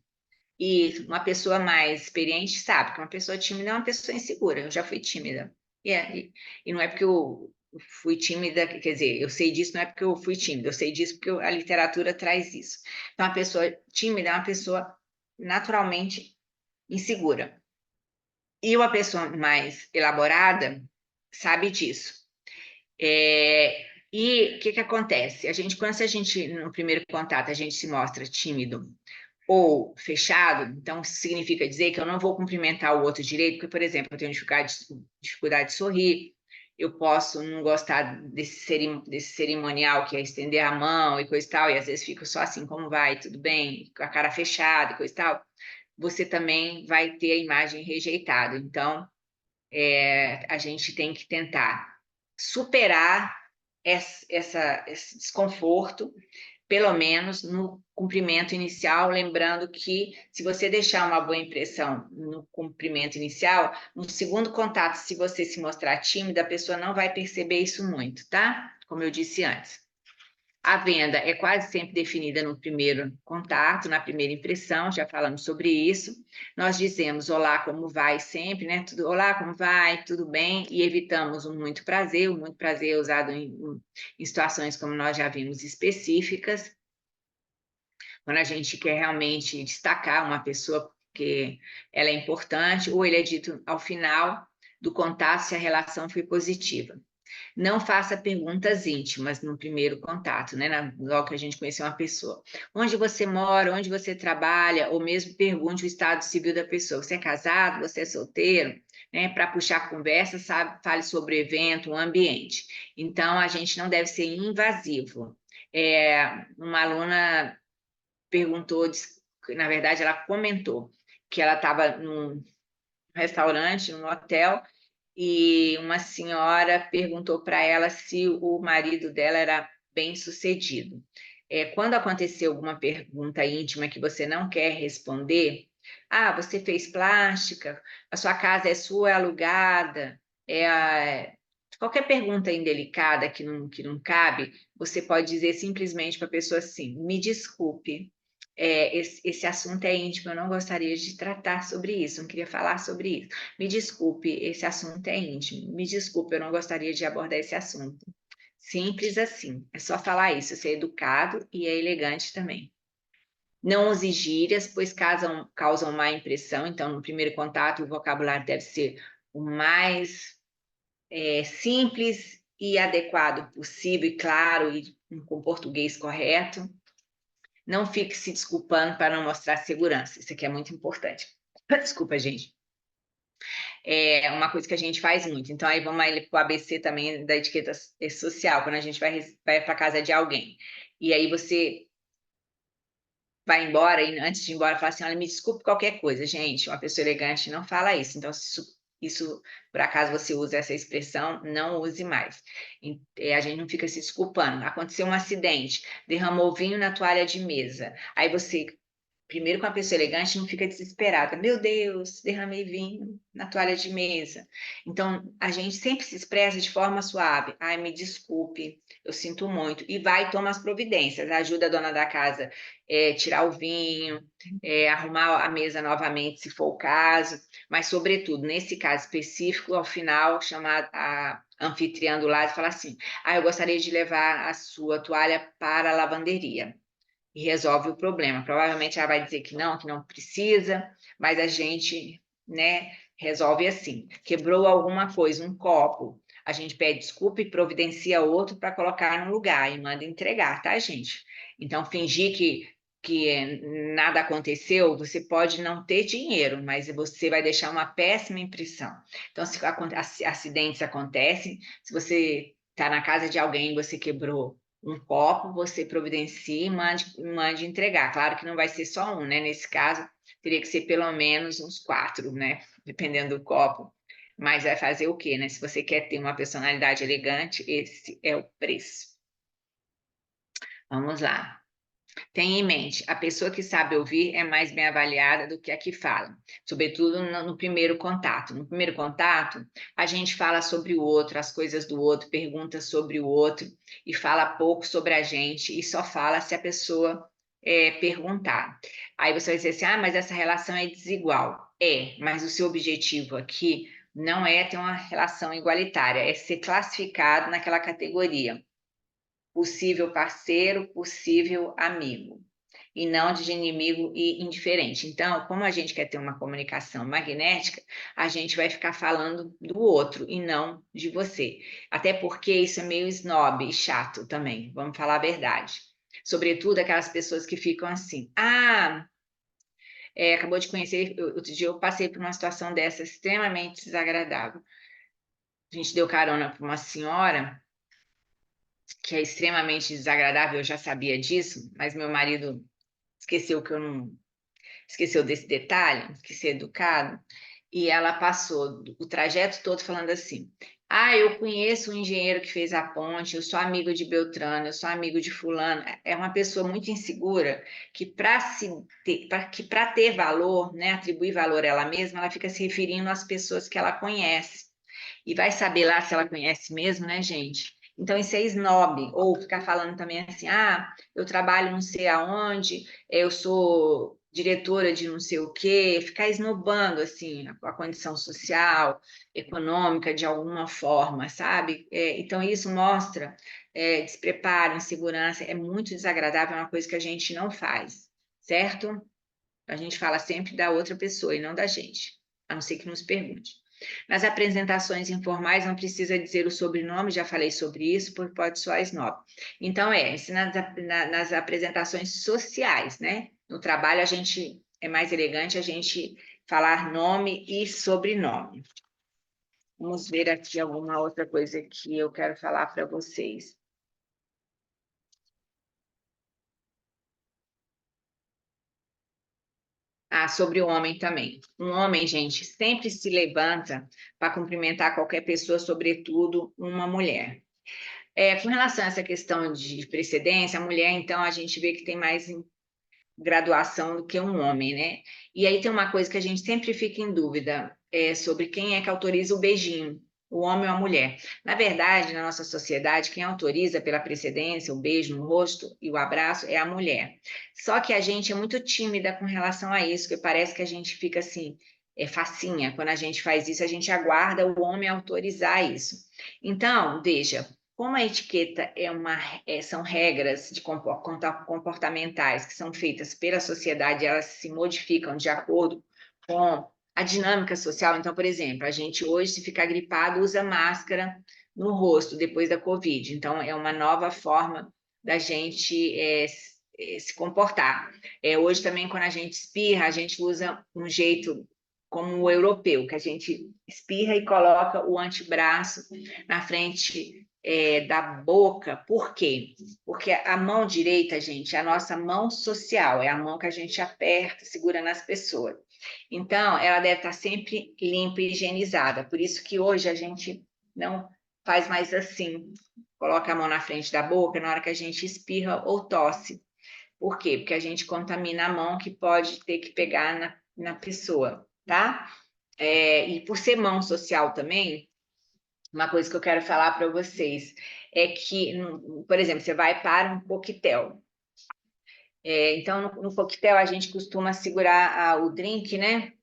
E uma pessoa mais experiente sabe que uma pessoa tímida é uma pessoa insegura. Eu já fui tímida. E não é porque eu fui tímida, quer dizer, eu sei disso, não é porque eu fui tímida, eu sei disso porque a literatura traz isso. Então, uma pessoa tímida é uma pessoa naturalmente insegura. E uma pessoa mais elaborada sabe disso. E o que acontece? Quando a gente, no primeiro contato, a gente se mostra tímido ou fechado, então significa dizer que eu não vou cumprimentar o outro direito, porque, por exemplo, eu tenho dificuldade de sorrir, eu posso não gostar desse cerimonial que é estender a mão e coisa e tal, e às vezes fico só assim, como vai, tudo bem, com a cara fechada e coisa e tal, você também vai ter a imagem rejeitada. Então, a gente tem que tentar superar esse desconforto, pelo menos no cumprimento inicial, lembrando que se você deixar uma boa impressão no cumprimento inicial, no segundo contato, se você se mostrar tímida, a pessoa não vai perceber isso muito, tá? Como eu disse antes. A venda é quase sempre definida no primeiro contato, na primeira impressão, já falamos sobre isso. Nós dizemos olá, como vai sempre, né? Olá, como vai? Tudo bem? E evitamos o muito prazer. O muito prazer é usado em situações, como nós já vimos, específicas. Quando a gente quer realmente destacar uma pessoa porque ela é importante, ou ele é dito ao final do contato se a relação foi positiva. Não faça perguntas íntimas no primeiro contato, né? Logo que a gente conhecer uma pessoa. Onde você mora, onde você trabalha, ou mesmo pergunte o estado civil da pessoa. Você é casado, você é solteiro? Né? Para puxar conversa, sabe? Fale sobre o evento, o ambiente. Então, a gente não deve ser invasivo. Uma aluna perguntou, na verdade, ela comentou que ela estava num restaurante, num hotel, e uma senhora perguntou para ela se o marido dela era bem-sucedido. Quando aconteceu alguma pergunta íntima que você não quer responder, você fez plástica, a sua casa é sua, é alugada, qualquer pergunta indelicada que não cabe, você pode dizer simplesmente para a pessoa assim: me desculpe, esse assunto é íntimo, eu não gostaria de tratar sobre isso, não queria falar sobre isso. Me desculpe, esse assunto é íntimo. Me desculpe, eu não gostaria de abordar esse assunto. Simples assim. É só falar isso, ser educado e é elegante também. Não use gírias, pois causam má impressão. Então, no primeiro contato, o vocabulário deve ser o mais simples e adequado possível, e claro, e com português correto. Não fique se desculpando para não mostrar segurança. Isso aqui é muito importante. Desculpa, gente. É uma coisa que a gente faz muito. Então, aí vamos para o ABC também da etiqueta social, quando a gente vai para a casa de alguém. E aí você vai embora, e antes de ir embora, fala assim: olha, me desculpe qualquer coisa. Gente, uma pessoa elegante não fala isso. Então, se isso por acaso você usa essa expressão, não use mais. A gente não fica se desculpando. Aconteceu um acidente, derramou vinho na toalha de mesa. Aí você primeiro, com a pessoa elegante, não fica desesperada. Meu Deus, derramei vinho na toalha de mesa. Então, a gente sempre se expressa de forma suave. Ai, me desculpe, eu sinto muito. E vai e toma as providências. Ajuda a dona da casa tirar o vinho, arrumar a mesa novamente, se for o caso. Mas, sobretudo, nesse caso específico, ao final, chamar a anfitriã do lado e falar assim: eu gostaria de levar a sua toalha para a lavanderia e resolve o problema. Provavelmente ela vai dizer que não precisa, mas a gente, né, resolve assim. Quebrou alguma coisa, um copo, a gente pede desculpa e providencia outro para colocar no lugar e manda entregar, tá, gente? Então, fingir que nada aconteceu, você pode não ter dinheiro, mas você vai deixar uma péssima impressão. Então, se acidentes acontecem, se você está na casa de alguém e você quebrou um copo, você providencie e mande entregar. Claro que não vai ser só um, né? Nesse caso, teria que ser pelo menos uns 4, né? Dependendo do copo. Mas vai fazer o quê, né? Se você quer ter uma personalidade elegante, esse é o preço. Vamos lá. Tenha em mente, a pessoa que sabe ouvir é mais bem avaliada do que a que fala, sobretudo no primeiro contato. No primeiro contato, a gente fala sobre o outro, as coisas do outro, pergunta sobre o outro e fala pouco sobre a gente e só fala se a pessoa perguntar. Aí você vai dizer assim, ah, mas essa relação é desigual. É, mas o seu objetivo aqui não é ter uma relação igualitária, é ser classificado naquela categoria possível parceiro, possível amigo, e não de inimigo e indiferente. Então, como a gente quer ter uma comunicação magnética, a gente vai ficar falando do outro e não de você. Até porque isso é meio snob e chato também, vamos falar a verdade. Sobretudo aquelas pessoas que ficam assim, acabou de conhecer, outro dia eu passei por uma situação dessa extremamente desagradável. A gente deu carona para uma senhora que é extremamente desagradável, eu já sabia disso, mas meu marido esqueceu que eu não esqueceu desse detalhe, que ser educado, e ela passou o trajeto todo falando assim: "Ah, eu conheço um engenheiro que fez a ponte, eu sou amigo de Beltrano, eu sou amigo de fulano". É uma pessoa muito insegura que para ter valor, né, atribuir valor a ela mesma, ela fica se referindo às pessoas que ela conhece. E vai saber lá se ela conhece mesmo, né, gente? Então, isso é snob, ou ficar falando também assim, eu trabalho não sei aonde, eu sou diretora de não sei o quê, ficar esnobando, assim, a condição social, econômica, de alguma forma, sabe? Então, isso mostra despreparo, insegurança, é muito desagradável, é uma coisa que a gente não faz, certo? A gente fala sempre da outra pessoa e não da gente, a não ser que nos pergunte. Nas apresentações informais não precisa dizer o sobrenome, já falei sobre isso, porque pode soar snob. Então, nas apresentações sociais, né? No trabalho, a gente é mais elegante a gente falar nome e sobrenome. Vamos ver aqui alguma outra coisa que eu quero falar para vocês. Sobre o homem também. Um homem, gente, sempre se levanta para cumprimentar qualquer pessoa, sobretudo uma mulher. Com relação a essa questão de precedência, a mulher, então, a gente vê que tem mais graduação do que um homem, né? E aí tem uma coisa que a gente sempre fica em dúvida, sobre quem é que autoriza o beijinho, o homem ou a mulher. Na verdade, na nossa sociedade, quem autoriza pela precedência, o beijo no rosto e o abraço é a mulher. Só que a gente é muito tímida com relação a isso, que parece que a gente fica assim, facinha. Quando a gente faz isso, a gente aguarda o homem autorizar isso. Então, veja, como a etiqueta são regras comportamentais que são feitas pela sociedade, elas se modificam de acordo com a dinâmica social. Então, por exemplo, a gente hoje, se ficar gripado, usa máscara no rosto depois da Covid. Então, é uma nova forma da gente se comportar. Hoje também, quando a gente espirra, a gente usa um jeito como o europeu, que a gente espirra e coloca o antebraço na frente da boca. Por quê? Porque a mão direita, gente, é a nossa mão social, é a mão que a gente aperta, segura nas pessoas. Então, ela deve estar sempre limpa e higienizada. Por isso que hoje a gente não faz mais assim, coloca a mão na frente da boca na hora que a gente espirra ou tosse. Por quê? Porque a gente contamina a mão que pode ter que pegar na pessoa, tá? E por ser mão social também, uma coisa que eu quero falar para vocês é que, por exemplo, você vai para um coquetel. Então, no coquetel, a gente costuma segurar o drink, né?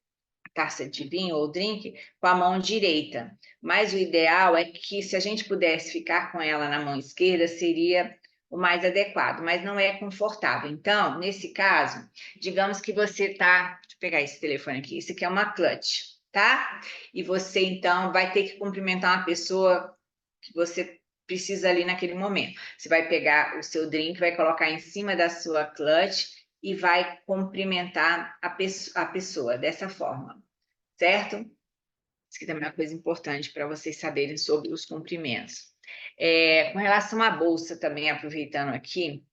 A taça de vinho ou drink, com a mão direita. Mas o ideal é que, se a gente pudesse ficar com ela na mão esquerda, seria o mais adequado, mas não é confortável. Então, nesse caso, digamos que você está. Deixa eu pegar esse telefone aqui. Isso aqui é uma clutch, tá? E você, então, vai ter que cumprimentar uma pessoa que você precisa ali naquele momento. Você vai pegar o seu drink, vai colocar em cima da sua clutch e vai cumprimentar a pessoa dessa forma, certo? Isso aqui também é uma coisa importante para vocês saberem sobre os cumprimentos. Com relação à bolsa também, aproveitando aqui,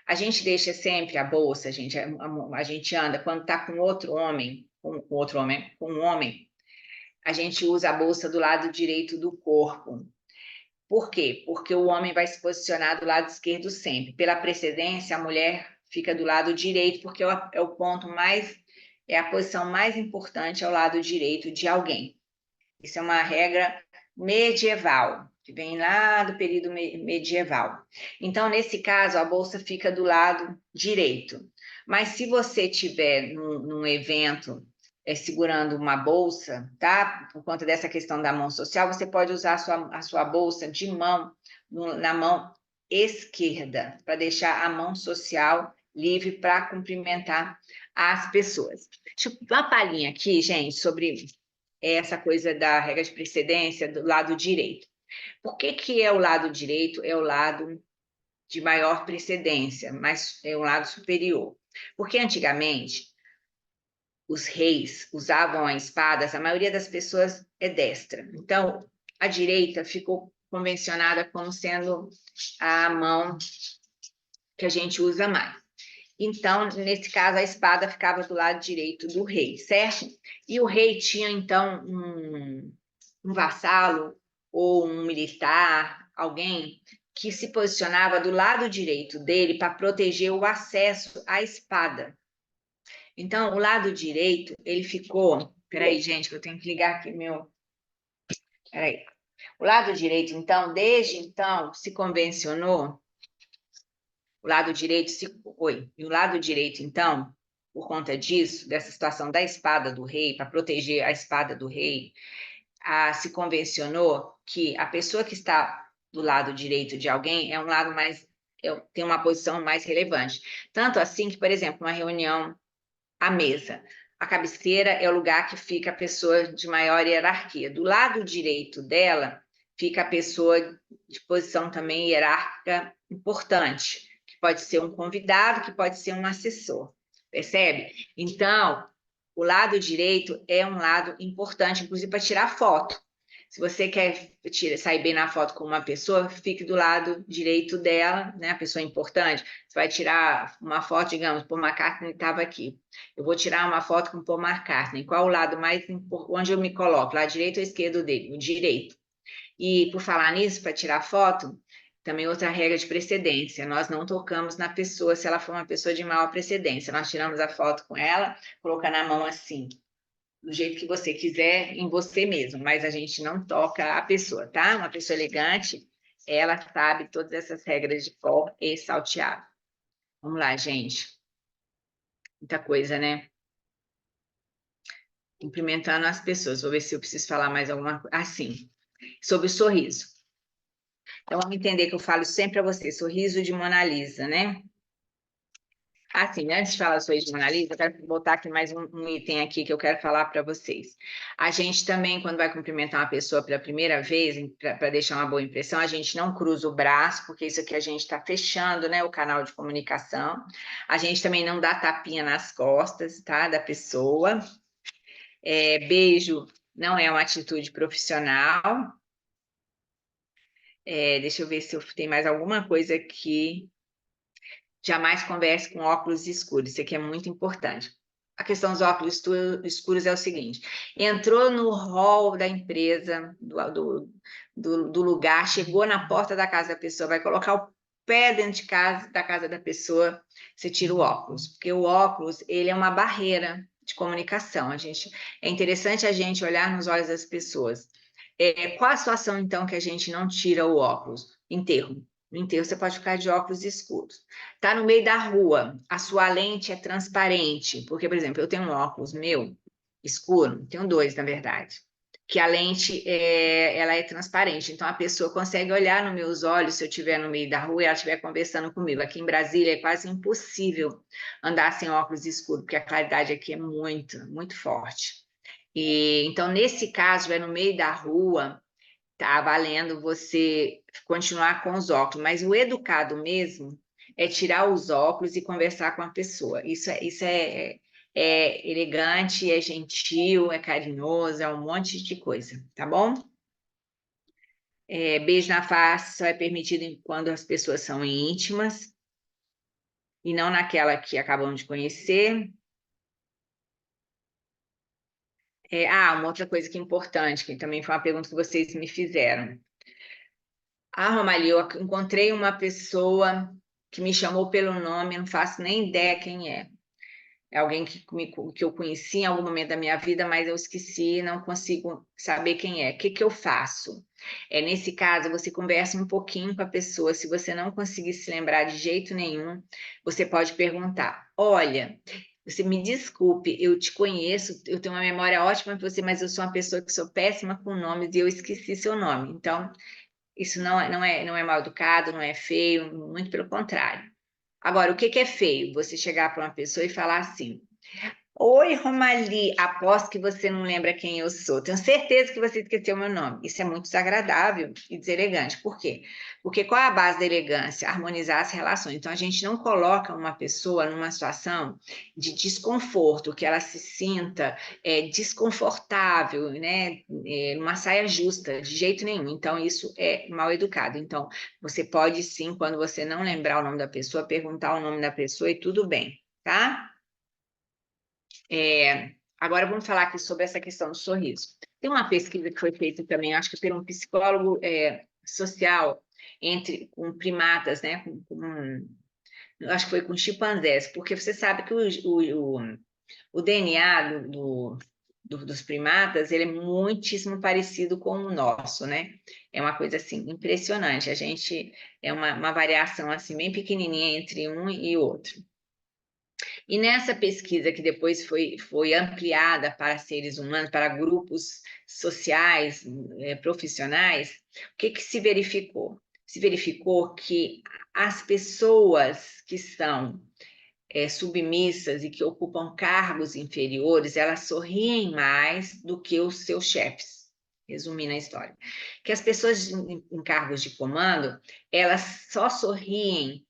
a gente deixa sempre a bolsa, a gente anda, quando está com com um homem, a gente usa a bolsa do lado direito do corpo. Por quê? Porque o homem vai se posicionar do lado esquerdo sempre. Pela precedência, a mulher fica do lado direito, porque é o ponto mais, é a posição mais importante ao lado direito de alguém. Isso é uma regra medieval, que vem lá do período medieval. Então, nesse caso, a bolsa fica do lado direito. Mas se você tiver num evento segurando uma bolsa, tá? Por conta dessa questão da mão social, você pode usar a sua bolsa de mão, na mão esquerda, para deixar a mão social livre para cumprimentar as pessoas. Deixa eu dar uma palhinha aqui, gente, sobre essa coisa da regra de precedência do lado direito. Por que que é o lado direito? É o lado de maior precedência, mas é um lado superior. Porque antigamente os reis usavam a espada, a maioria das pessoas é destra. Então, a direita ficou convencionada como sendo a mão que a gente usa mais. Então, nesse caso, a espada ficava do lado direito do rei, certo? E o rei tinha, então, um vassalo ou um militar, alguém que se posicionava do lado direito dele para proteger o acesso à espada. Então, o lado direito, ele ficou. Peraí, gente, que eu tenho que ligar aqui meu. Peraí. O lado direito, então, desde então, se convencionou. O lado direito se. Oi. E o lado direito, então, por conta disso, dessa situação da espada do rei, para proteger a espada do rei, se convencionou que a pessoa que está do lado direito de alguém é um lado mais. Tem uma posição mais relevante. Tanto assim que, por exemplo, uma reunião à mesa. A cabeceira é o lugar que fica a pessoa de maior hierarquia. Do lado direito dela fica a pessoa de posição também hierárquica importante, que pode ser um convidado, que pode ser um assessor. Percebe? Então, o lado direito é um lado importante, inclusive para tirar foto. Se você quer sair bem na foto com uma pessoa, fique do lado direito dela, né? A pessoa importante. Você vai tirar uma foto, digamos, Paul McCartney estava aqui. Eu vou tirar uma foto com Paul McCartney. Qual o lado mais importante? Onde eu me coloco? Lado direito ou esquerdo dele? O direito. E por falar nisso, para tirar foto, também outra regra de precedência. Nós não tocamos na pessoa se ela for uma pessoa de maior precedência. Nós tiramos a foto com ela, colocando a mão assim, do jeito que você quiser, em você mesmo, mas a gente não toca a pessoa, tá? Uma pessoa elegante, ela sabe todas essas regras de cor e salteado. Vamos lá, gente. Muita coisa, né? Cumprimentando as pessoas. Vou ver se eu preciso falar mais alguma coisa. Ah, sim. Sobre o sorriso. Então, vamos entender que eu falo sempre a você, sorriso de Mona Lisa, né? Assim, antes de falar sobre Mona Lisa, eu quero botar aqui mais um item aqui que eu quero falar para vocês. A gente também, quando vai cumprimentar uma pessoa pela primeira vez, para deixar uma boa impressão, a gente não cruza o braço, porque isso aqui a gente está fechando, né, o canal de comunicação. A gente também não dá tapinha nas costas, tá, da pessoa. Beijo não é uma atitude profissional. Deixa eu ver se eu tenho mais alguma coisa aqui. Jamais converse com óculos escuros, isso aqui é muito importante. A questão dos óculos escuros é o seguinte: entrou no hall da empresa, do lugar, chegou na porta da casa da pessoa, vai colocar o pé dentro de casa, da casa da pessoa, você tira o óculos, porque o óculos ele é uma barreira de comunicação. É interessante a gente olhar nos olhos das pessoas. Qual a situação, então, que a gente não tira o óculos? Enterro. No enterro, você pode ficar de óculos escuros. Tá no meio da rua, a sua lente é transparente, porque, por exemplo, eu tenho um óculos meu escuro, tenho dois, na verdade, que a lente ela é transparente, então a pessoa consegue olhar nos meus olhos se eu estiver no meio da rua e ela estiver conversando comigo. Aqui em Brasília é quase impossível andar sem óculos escuros, porque a claridade aqui é muito, muito forte. Então, nesse caso, é no meio da rua, tá valendo você continuar com os óculos, mas o educado mesmo é tirar os óculos e conversar com a pessoa. É elegante, é gentil, é carinhoso, é um monte de coisa, tá bom? Beijo na face só é permitido quando as pessoas são íntimas e não naquela que acabamos de conhecer. Uma outra coisa que é importante, que também foi uma pergunta que vocês me fizeram. Romalia, eu encontrei uma pessoa que me chamou pelo nome, eu não faço nem ideia quem é. É alguém que eu conheci em algum momento da minha vida, mas eu esqueci, não consigo saber quem é. O que eu faço? Nesse caso, você conversa um pouquinho com a pessoa. Se você não conseguir se lembrar de jeito nenhum, você pode perguntar: Olha, você me desculpe, eu te conheço, eu tenho uma memória ótima para você, mas eu sou uma pessoa que sou péssima com nomes e eu esqueci seu nome. Então, isso não é mal educado, não é feio, muito pelo contrário. Agora, o que é feio? Você chegar para uma pessoa e falar assim: Oi, Romali, aposto que você não lembra quem eu sou. Tenho certeza que você esqueceu meu nome. Isso é muito desagradável e deselegante. Por quê? Porque qual é a base da elegância? Harmonizar as relações. Então, a gente não coloca uma pessoa numa situação de desconforto, que ela se sinta desconfortável, né? Numa saia justa, de jeito nenhum. Então, isso é mal educado. Então, você pode sim, quando você não lembrar o nome da pessoa, perguntar o nome da pessoa e tudo bem, tá? Agora vamos falar aqui sobre essa questão do sorriso. Tem uma pesquisa que foi feita também, acho que por um psicólogo social com primatas, né? Acho que foi com chimpanzés, porque você sabe que o DNA dos primatas ele é muitíssimo parecido com o nosso, né? É uma coisa assim impressionante. A gente é uma variação assim bem pequenininha entre um e outro. E nessa pesquisa, que depois foi ampliada para seres humanos, para grupos sociais, profissionais, o que se verificou? Se verificou que as pessoas que são submissas e que ocupam cargos inferiores, elas sorriem mais do que os seus chefes. Resumindo a história. Que as pessoas em cargos de comando, elas sorriem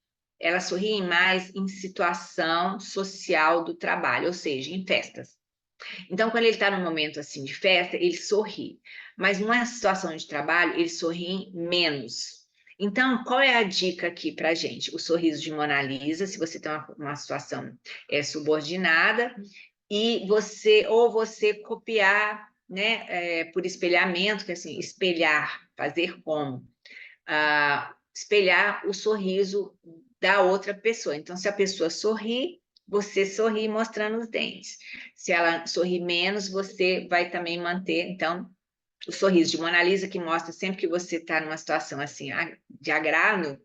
mais em situação social do trabalho, ou seja, em festas. Então, quando ele está num momento assim de festa, ele sorri. Mas numa situação de trabalho, ele sorri menos. Então, qual é a dica aqui para gente? O sorriso de Mona Lisa, se você tem uma situação subordinada, e você copiar, né, por espelhamento, que é assim, espelhar, fazer como? Espelhar o sorriso da outra pessoa. Então, se a pessoa sorri, você sorri mostrando os dentes. Se ela sorri menos, você vai também manter, então, o sorriso de Mona Lisa, que mostra sempre que você está numa situação assim de agrado,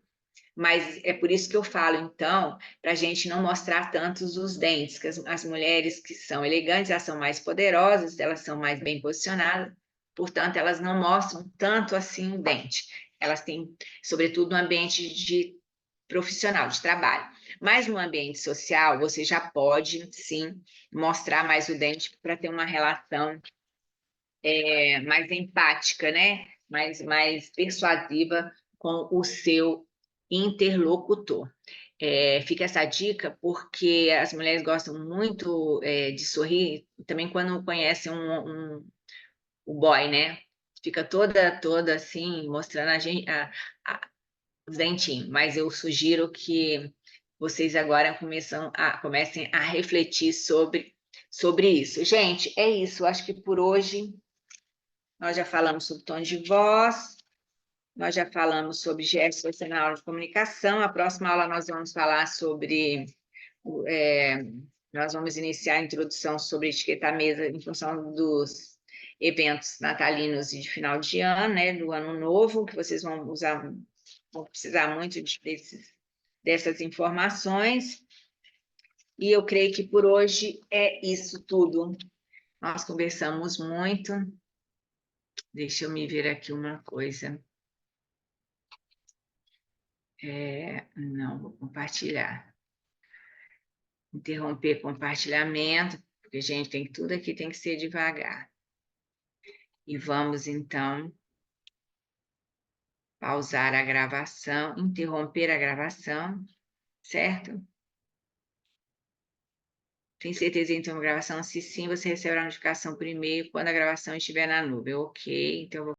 mas é por isso que eu falo, então, para a gente não mostrar tantos os dentes, que as mulheres que são elegantes, elas são mais poderosas, elas são mais bem posicionadas, portanto, elas não mostram tanto assim o dente. Elas têm, sobretudo, no ambiente de profissional, de trabalho. Mas no ambiente social, você já pode, sim, mostrar mais o dente para ter uma relação mais empática, né? Mais persuasiva com o seu interlocutor. Fica essa dica porque as mulheres gostam muito de sorrir, também quando conhecem o boy, né? Fica toda assim, mostrando os dentinhos. Mas eu sugiro que vocês agora comecem a refletir sobre isso. Gente, é isso. Acho que por hoje nós já falamos sobre tom de voz, nós já falamos sobre gestos na aula de comunicação. A próxima aula nós vamos falar sobre. é, Nós vamos iniciar a introdução sobre etiqueta à mesa em função dos eventos natalinos e de final de ano, né, do ano novo, que vocês vão precisar muito dessas informações. E eu creio que por hoje é isso tudo. Nós conversamos muito. Deixa eu me ver aqui uma coisa. Não, vou compartilhar. Interromper compartilhamento, porque, gente, tudo aqui tem que ser devagar. E vamos, então, pausar a gravação, interromper a gravação. certo? Tem certeza em ter uma gravação? Se sim, você receberá a notificação por e-mail quando a gravação estiver na nuvem. Ok, então eu vou